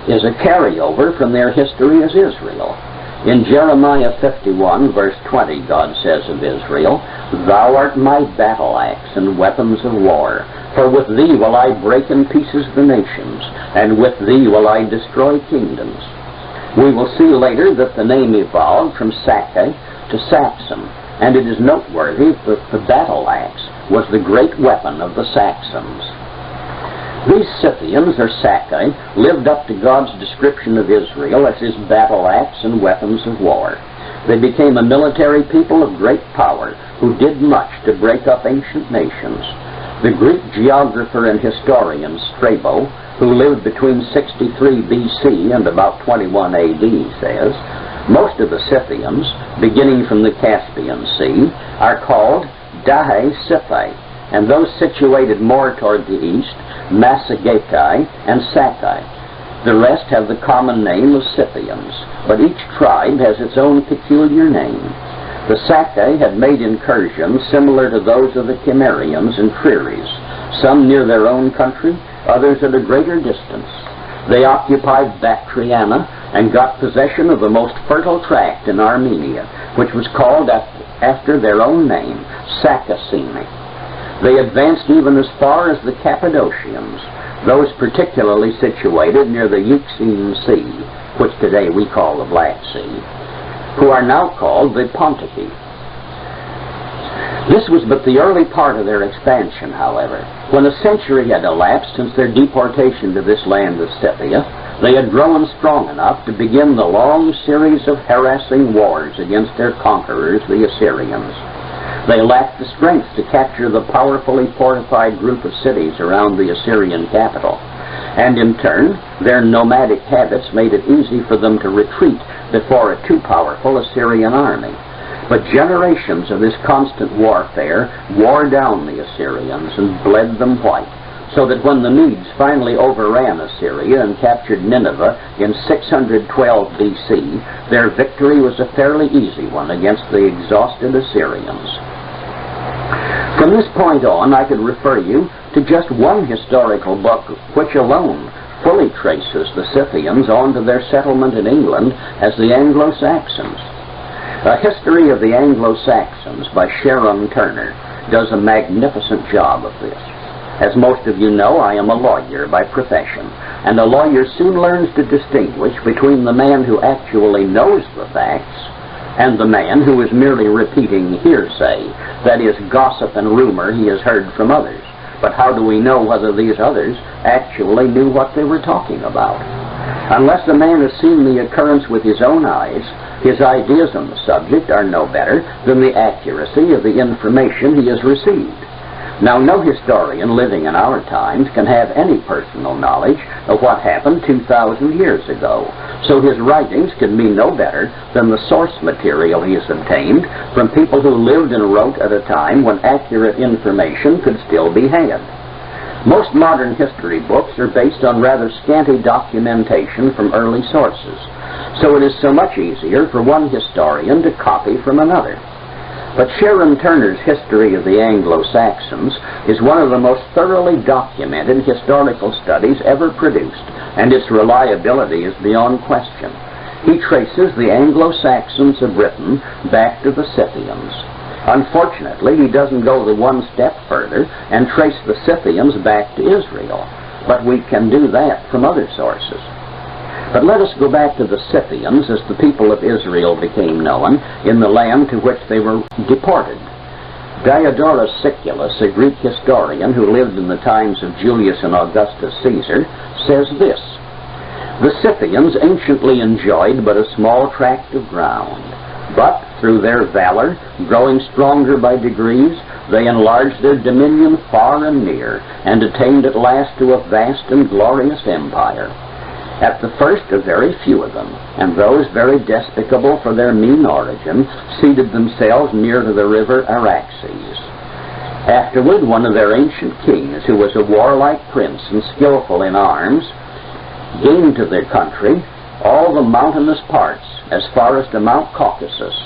is a carryover from their history as Israel. In Jeremiah 51, verse 20, God says of Israel, "Thou art my battle axe and weapons of war, for with thee will I break in pieces the nations, and with thee will I destroy kingdoms." We will see later that the name evolved from Sake to Saxon, and it is noteworthy that the battle axe was the great weapon of the Saxons. These Scythians, or Sake, lived up to God's description of Israel as his battle axe and weapons of war. They became a military people of great power who did much to break up ancient nations. The Greek geographer and historian Strabo, who lived between 63 BC and about 21 AD, says, most of the Scythians, beginning from the Caspian Sea, are called Dahe Scythae, and those situated more toward the east, Massagetae and Sakai. The rest have the common name of Scythians, but each tribe has its own peculiar name. The Sakai had made incursions similar to those of the Cimmerians and Triris, some near their own country, others at a greater distance. They occupied Bactriana and got possession of the most fertile tract in Armenia, which was called after their own name, Sakacene. They advanced even as far as the Cappadocians, those particularly situated near the Euxine Sea, which today we call the Black Sea, who are now called the Pontici. This was but the early part of their expansion, however. When a century had elapsed since their deportation to this land of Scythia, they had grown strong enough to begin the long series of harassing wars against their conquerors, the Assyrians. They lacked the strength to capture the powerfully fortified group of cities around the Assyrian capital, and in turn, their nomadic habits made it easy for them to retreat before a too powerful Assyrian army. But generations of this constant warfare wore down the Assyrians and bled them white, so that when the Medes finally overran Assyria and captured Nineveh in 612 BC, their victory was a fairly easy one against the exhausted Assyrians. From this point on, I could refer you to just one historical book which alone fully traces the Scythians on to their settlement in England as the Anglo-Saxons. A History of the Anglo-Saxons by Sharon Turner does a magnificent job of this. As most of you know, I am a lawyer by profession, and a lawyer soon learns to distinguish between the man who actually knows the facts and the man who is merely repeating hearsay, that is, gossip and rumor he has heard from others. But how do we know whether these others actually knew what they were talking about? Unless the man has seen the occurrence with his own eyes, his ideas on the subject are no better than the accuracy of the information he has received. Now, no historian living in our times can have any personal knowledge of what happened 2,000 years ago, so his writings can be no better than the source material he has obtained from people who lived and wrote at a time when accurate information could still be had. Most modern history books are based on rather scanty documentation from early sources, so it is so much easier for one historian to copy from another. But Sharon Turner's History of the Anglo-Saxons is one of the most thoroughly documented historical studies ever produced, and its reliability is beyond question. He traces the Anglo-Saxons of Britain back to the Scythians. Unfortunately, he doesn't go the one step further and trace the Scythians back to Israel, but we can do that from other sources. But let us go back to the Scythians as the people of Israel became known in the land to which they were deported. Diodorus Siculus, a Greek historian who lived in the times of Julius and Augustus Caesar, says this: "The Scythians anciently enjoyed but a small tract of ground, but through their valor, growing stronger by degrees, they enlarged their dominion far and near, and attained at last to a vast and glorious empire. At the first a very few of them, and those very despicable for their mean origin, seated themselves near to the river Araxes. Afterward one of their ancient kings, who was a warlike prince and skillful in arms, gained to their country all the mountainous parts as far as to Mount Caucasus.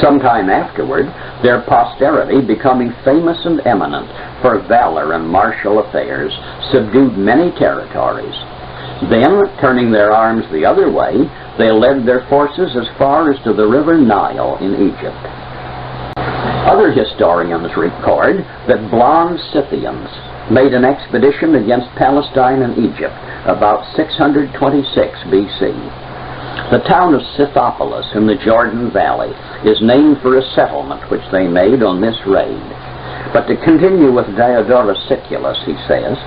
Sometime afterward, their posterity, becoming famous and eminent for valor and martial affairs, subdued many territories. Then, turning their arms the other way, they led their forces as far as to the river Nile in Egypt. Other historians record that blonde Scythians made an expedition against Palestine and Egypt about 626 B.C. The town of Scythopolis in the Jordan Valley is named for a settlement which they made on this raid. But to continue with Diodorus Siculus, he says,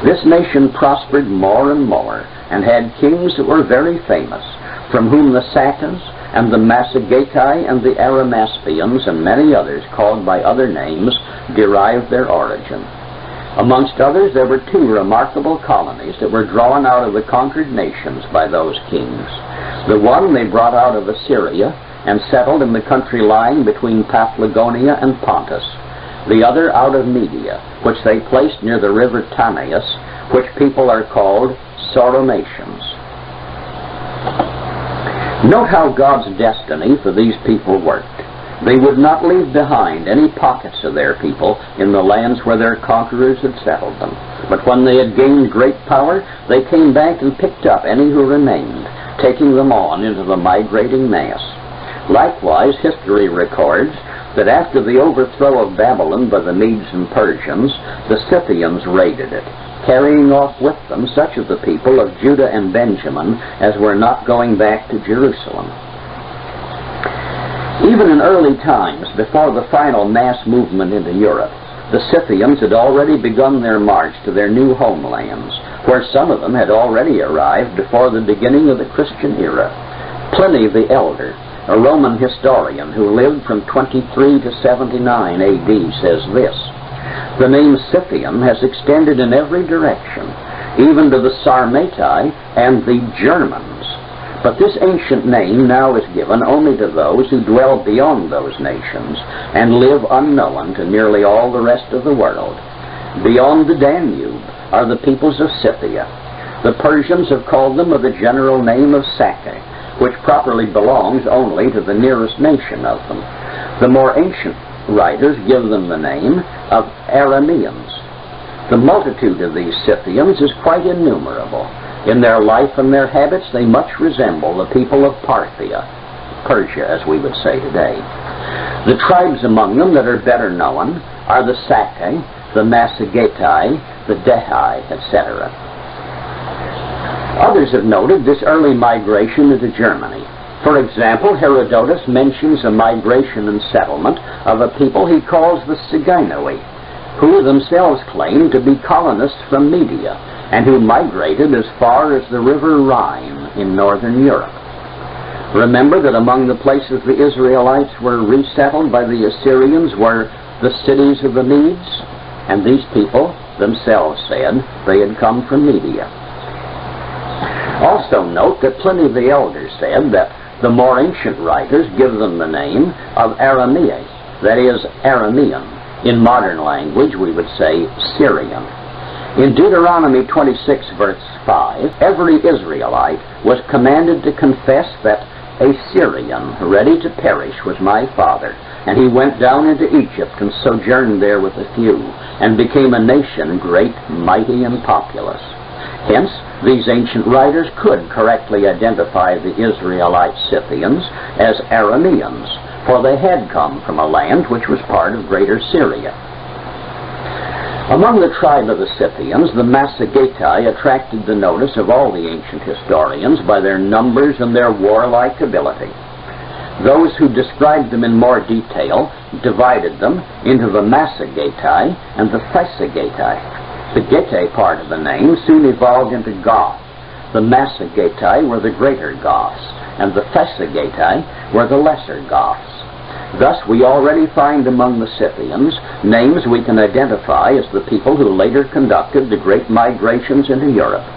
this nation prospered more and more, and had kings that were very famous, from whom the Sakas and the Massagetae and the Arimaspians and many others called by other names derived their origin. Amongst others, there were two remarkable colonies that were drawn out of the conquered nations by those kings. The one they brought out of Assyria and settled in the country lying between Paphlagonia and Pontus. The other out of Media, which they placed near the river Tanais, which people are called Sauronations. Note how God's destiny for these people worked. They would not leave behind any pockets of their people in the lands where their conquerors had settled them. But when they had gained great power, they came back and picked up any who remained, taking them on into the migrating mass. Likewise, history records that after the overthrow of Babylon by the Medes and Persians, the Scythians raided it, carrying off with them such of the people of Judah and Benjamin as were not going back to Jerusalem. Even in early times, before the final mass movement into Europe, the Scythians had already begun their march to their new homelands, where some of them had already arrived before the beginning of the Christian era. Pliny the Elder, a Roman historian who lived from 23 to 79 A.D., says this, the name Scythian has extended in every direction, even to the Sarmatai and the Germans. But this ancient name now is given only to those who dwell beyond those nations and live unknown to nearly all the rest of the world. Beyond the Danube are the peoples of Scythia. The Persians have called them by the general name of Saka, which properly belongs only to the nearest nation of them. The more ancient writers give them the name of Arameans. The multitude of these Scythians is quite innumerable. In their life and their habits, they much resemble the people of Parthia, Persia, as we would say today. The tribes among them that are better known are the Sakai, the Massagetae, the Dehai, etc. Others have noted this early migration into Germany. For example, Herodotus mentions a migration and settlement of a people he calls the Sigainoi, who themselves claim to be colonists from Media, and who migrated as far as the river Rhine in northern Europe. Remember that among the places the Israelites were resettled by the Assyrians were the cities of the Medes, and these people themselves said they had come from Media. Also note that Pliny the Elder said that the more ancient writers give them the name of Aramea, that is, Aramean. In modern language we would say Syrian. In Deuteronomy 26 verse 5, every Israelite was commanded to confess that a Syrian ready to perish was my father, and he went down into Egypt and sojourned there with a few, and became a nation great, mighty, and populous. Hence, these ancient writers could correctly identify the Israelite Scythians as Arameans, for they had come from a land which was part of Greater Syria. Among the tribe of the Scythians, the Massagetae attracted the notice of all the ancient historians by their numbers and their warlike ability. Those who described them in more detail divided them into the Massagetae and the Thysagetae. The Getae part of the name soon evolved into Goth. The Massagetae were the greater Goths, and the Thysagetae were the lesser Goths. Thus we already find among the Scythians names we can identify as the people who later conducted the great migrations into Europe.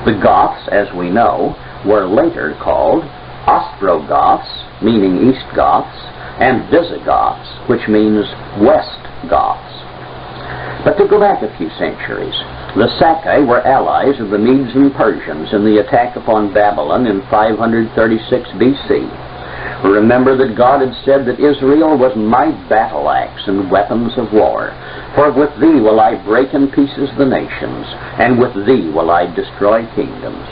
The Goths, as we know, were later called Ostrogoths, meaning East Goths, and Visigoths, which means West Goths. But to go back a few centuries, the Sakai were allies of the Medes and Persians in the attack upon Babylon in 536 BC. Remember that God had said that Israel was my battle axe and weapons of war. For with thee will I break in pieces the nations, and with thee will I destroy kingdoms.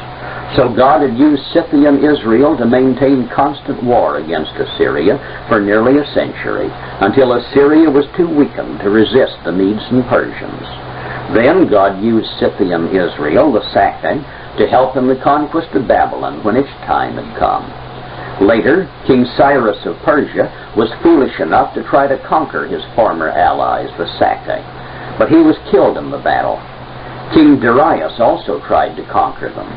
So God had used Scythian Israel to maintain constant war against Assyria for nearly a century, until Assyria was too weakened to resist the Medes and Persians. Then God used Scythian Israel, the Sakai, to help in the conquest of Babylon when its time had come. Later, King Cyrus of Persia was foolish enough to try to conquer his former allies, the Sakai, but he was killed in the battle. King Darius also tried to conquer them,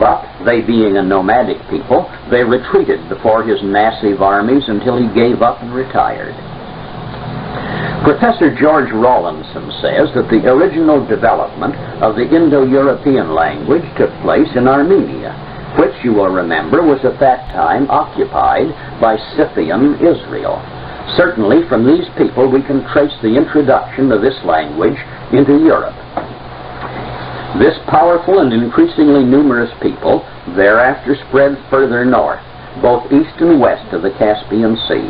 but they being a nomadic people, they retreated before his massive armies until he gave up and retired. Professor George Rawlinson says that the original development of the Indo-European language took place in Armenia, which, you will remember, was at that time occupied by Scythian Israel. Certainly from these people we can trace the introduction of this language into Europe. This powerful and increasingly numerous people thereafter spread further north, both east and west of the Caspian Sea.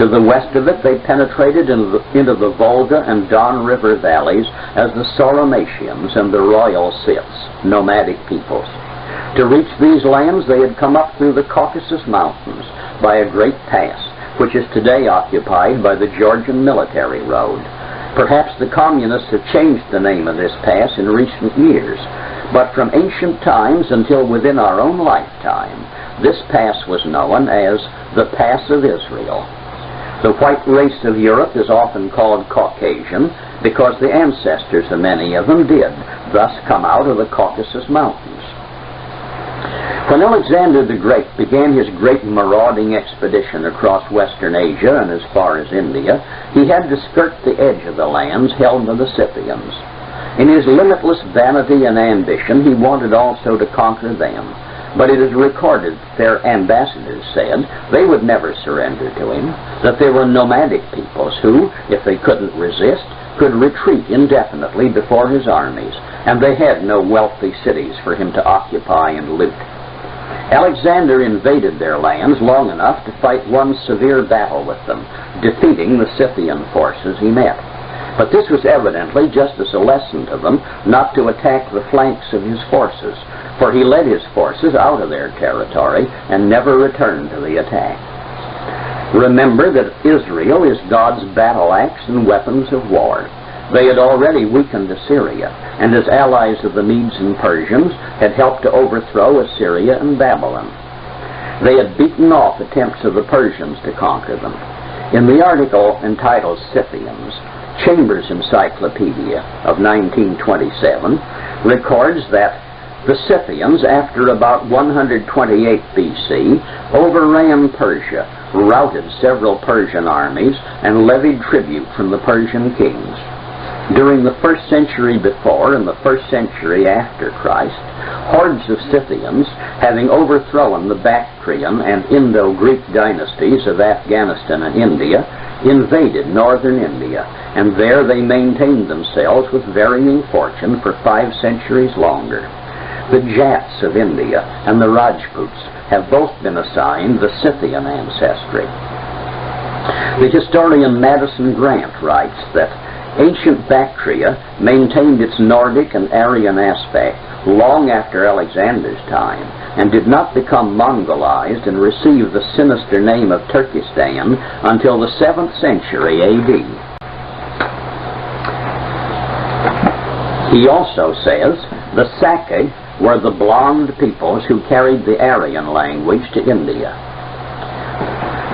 To the west of it they penetrated into the Volga and Don River valleys as the Soromatians and the Royal Scyths, nomadic peoples. To reach these lands they had come up through the Caucasus Mountains by a great pass, which is today occupied by the Georgian Military Road. Perhaps the communists have changed the name of this pass in recent years, but from ancient times until within our own lifetime, this pass was known as the Pass of Israel. The white race of Europe is often called Caucasian because the ancestors of many of them did thus come out of the Caucasus Mountains. When Alexander the Great began his great marauding expedition across Western Asia and as far as India, he had to skirt the edge of the lands held by the Scythians. In his limitless vanity and ambition, he wanted also to conquer them. But it is recorded that their ambassadors said they would never surrender to him, that they were nomadic peoples who, if they couldn't resist, could retreat indefinitely before his armies, and they had no wealthy cities for him to occupy and loot. Alexander invaded their lands long enough to fight one severe battle with them, defeating the Scythian forces he met. But this was evidently just as a lesson to them not to attack the flanks of his forces, for he led his forces out of their territory and never returned to the attack. Remember that Israel is God's battle axe and weapons of war. They had already weakened Assyria, and as allies of the Medes and Persians had helped to overthrow Assyria and Babylon. They had beaten off attempts of the Persians to conquer them. In the article entitled Scythians, Chambers' Encyclopedia of 1927 records that the Scythians, after about 128 BC, overran Persia, routed several Persian armies, and levied tribute from the Persian kings. During the 1st century before and the 1st century after Christ, hordes of Scythians, having overthrown the Bactrian and Indo-Greek dynasties of Afghanistan and India, invaded northern India, and there they maintained themselves with varying fortune for 5 centuries longer. The Jats of India and the Rajputs have both been assigned the Scythian ancestry. The historian Madison Grant writes that ancient Bactria maintained its Nordic and Aryan aspect long after Alexander's time, and did not become Mongolized and receive the sinister name of Turkestan until the 7th century AD. He also says the Sakai were the blond peoples who carried the Aryan language to India.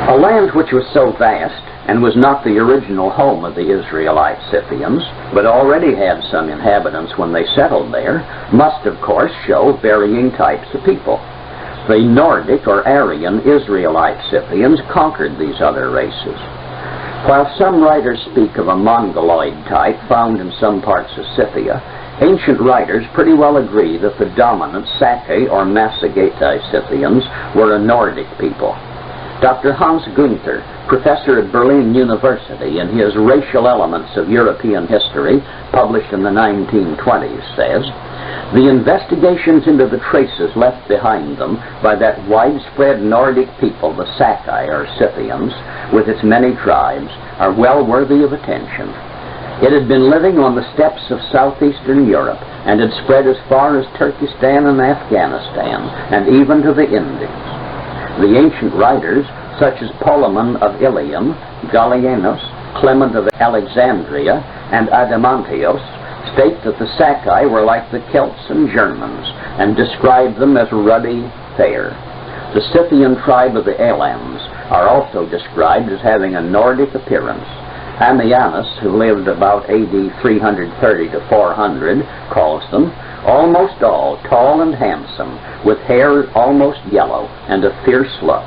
A land which was so vast and was not the original home of the Israelite Scythians, but already had some inhabitants when they settled there, must of course show varying types of people. The Nordic or Aryan Israelite Scythians conquered these other races. While some writers speak of a Mongoloid type found in some parts of Scythia, ancient writers pretty well agree that the dominant Sakai or Massagetae Scythians were a Nordic people. Dr. Hans Gunther, professor at Berlin University, in his Racial Elements of European History, published in the 1920s, says, "The investigations into the traces left behind them by that widespread Nordic people, the Sakai or Scythians, with its many tribes, are well worthy of attention. It had been living on the steppes of southeastern Europe and had spread as far as Turkestan and Afghanistan and even to the Indies. The ancient writers, such as Polemon of Ilium, Gallienus, Clement of Alexandria, and Adamantius, state that the Sakai were like the Celts and Germans and describe them as ruddy, fair. The Scythian tribe of the Alans are also described as having a Nordic appearance. Ammianus, who lived about AD 330 to 400, calls them, almost all tall and handsome, with hair almost yellow and a fierce look."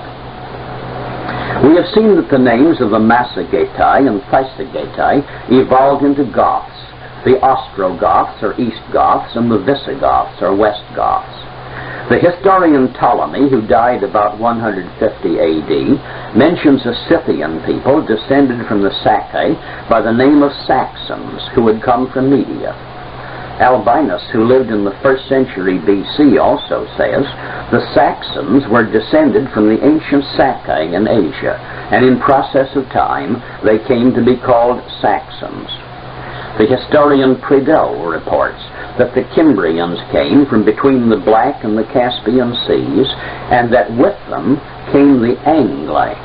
We have seen that the names of the Massagetai and Thysagetai evolved into Goths, the Ostrogoths or East Goths and the Visigoths or West Goths. The historian Ptolemy, who died about 150 AD, mentions a Scythian people descended from the Sakai by the name of Saxons, who had come from Media. Albinus, who lived in the 1st century BC, also says, "The Saxons were descended from the ancient Sakai in Asia, and in process of time they came to be called Saxons." The historian Prideaux reports that the Cimbrians came from between the Black and the Caspian Seas, and that with them came the Angli.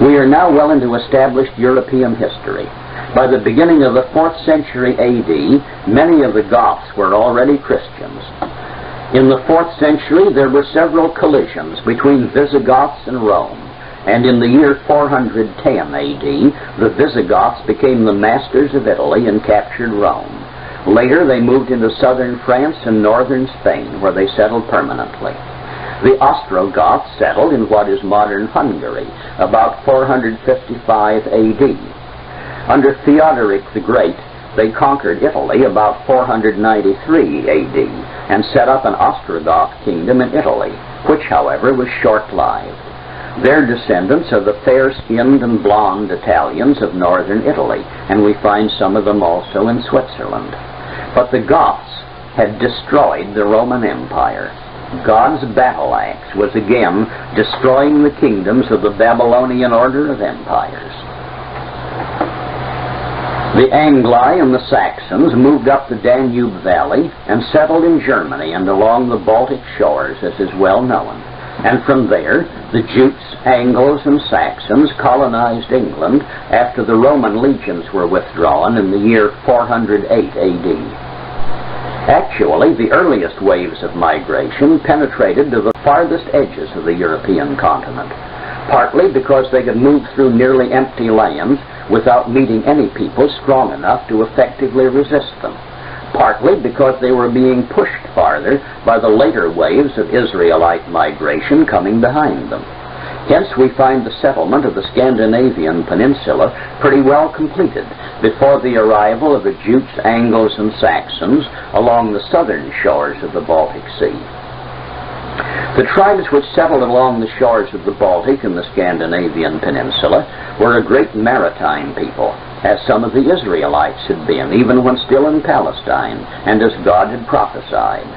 We are now well into established European history. By the beginning of the 4th century AD, many of the Goths were already Christians. In the 4th century, there were several collisions between Visigoths and Rome, and in the year 410 AD, the Visigoths became the masters of Italy and captured Rome. Later, they moved into southern France and northern Spain, where they settled permanently. The Ostrogoths settled in what is modern Hungary, about 455 AD. Under Theodoric the Great, they conquered Italy about 493 AD and set up an Ostrogoth kingdom in Italy, which, however, was short-lived. Their descendants are the fair-skinned and blonde Italians of northern Italy, and we find some of them also in Switzerland. But the Goths had destroyed the Roman Empire. God's battle axe was again destroying the kingdoms of the Babylonian order of empires. The Angli and the Saxons moved up the Danube Valley and settled in Germany and along the Baltic shores, as is well known. And from there, the Jutes, Angles, and Saxons colonized England after the Roman legions were withdrawn in the year 408 AD. Actually, the earliest waves of migration penetrated to the farthest edges of the European continent, partly because they could move through nearly empty lands without meeting any people strong enough to effectively resist them, partly because they were being pushed farther by the later waves of Israelite migration coming behind them. Hence we find the settlement of the Scandinavian peninsula pretty well completed before the arrival of the Jutes, Angles, and Saxons along the southern shores of the Baltic Sea. The tribes which settled along the shores of the Baltic and the Scandinavian peninsula were a great maritime people, as some of the Israelites had been, even when still in Palestine, and as God had prophesied.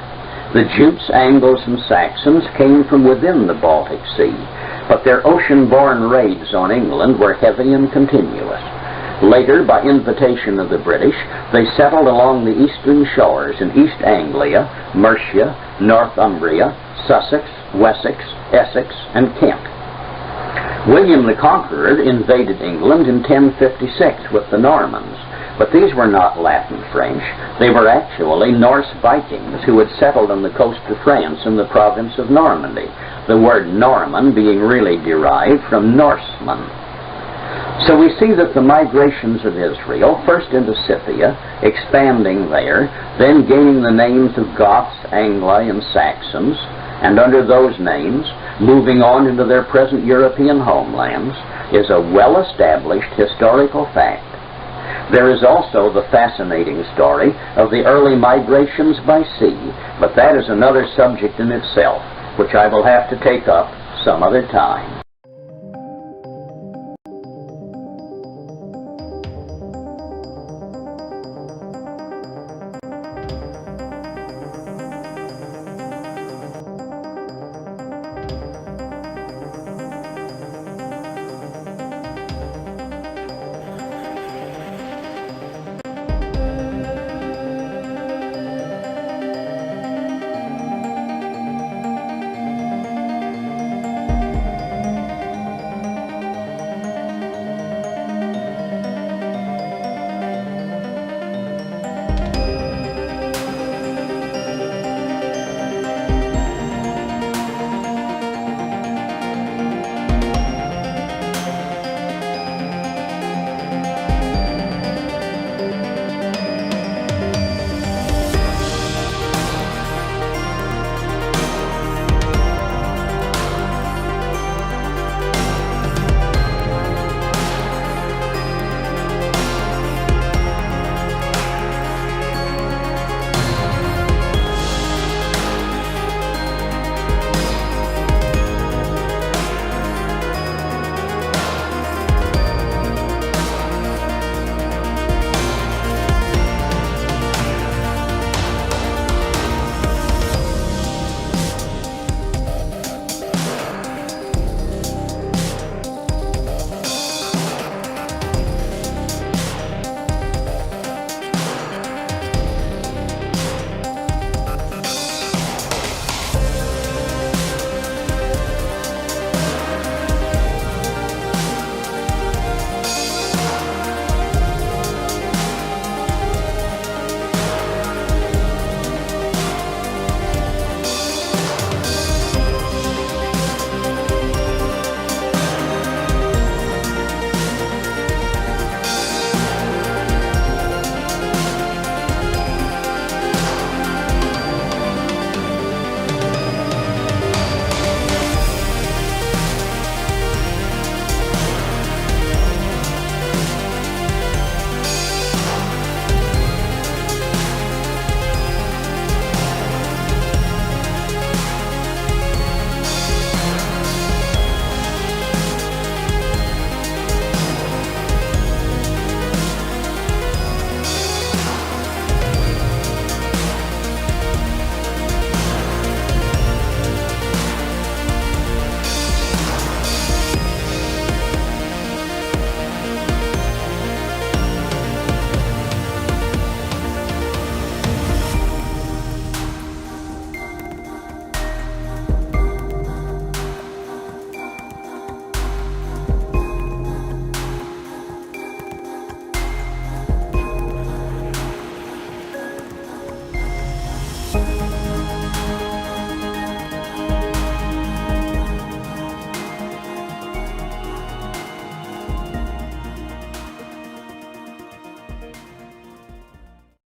The Jutes, Angles, and Saxons came from within the Baltic Sea, but their ocean-borne raids on England were heavy and continuous. Later, by invitation of the British, they settled along the eastern shores in East Anglia, Mercia, Northumbria, Sussex, Wessex, Essex, and Kent. William the Conqueror invaded England in 1056 with the Normans, but these were not Latin French. They were actually Norse Vikings who had settled on the coast of France in the province of Normandy, the word Norman being really derived from Norseman. So we see that the migrations of Israel, first into Scythia, expanding there, then gaining the names of Goths, Angli, and Saxons, and under those names, moving on into their present European homelands, is a well-established historical fact. There is also the fascinating story of the early migrations by sea, but that is another subject in itself, which I will have to take up some other time.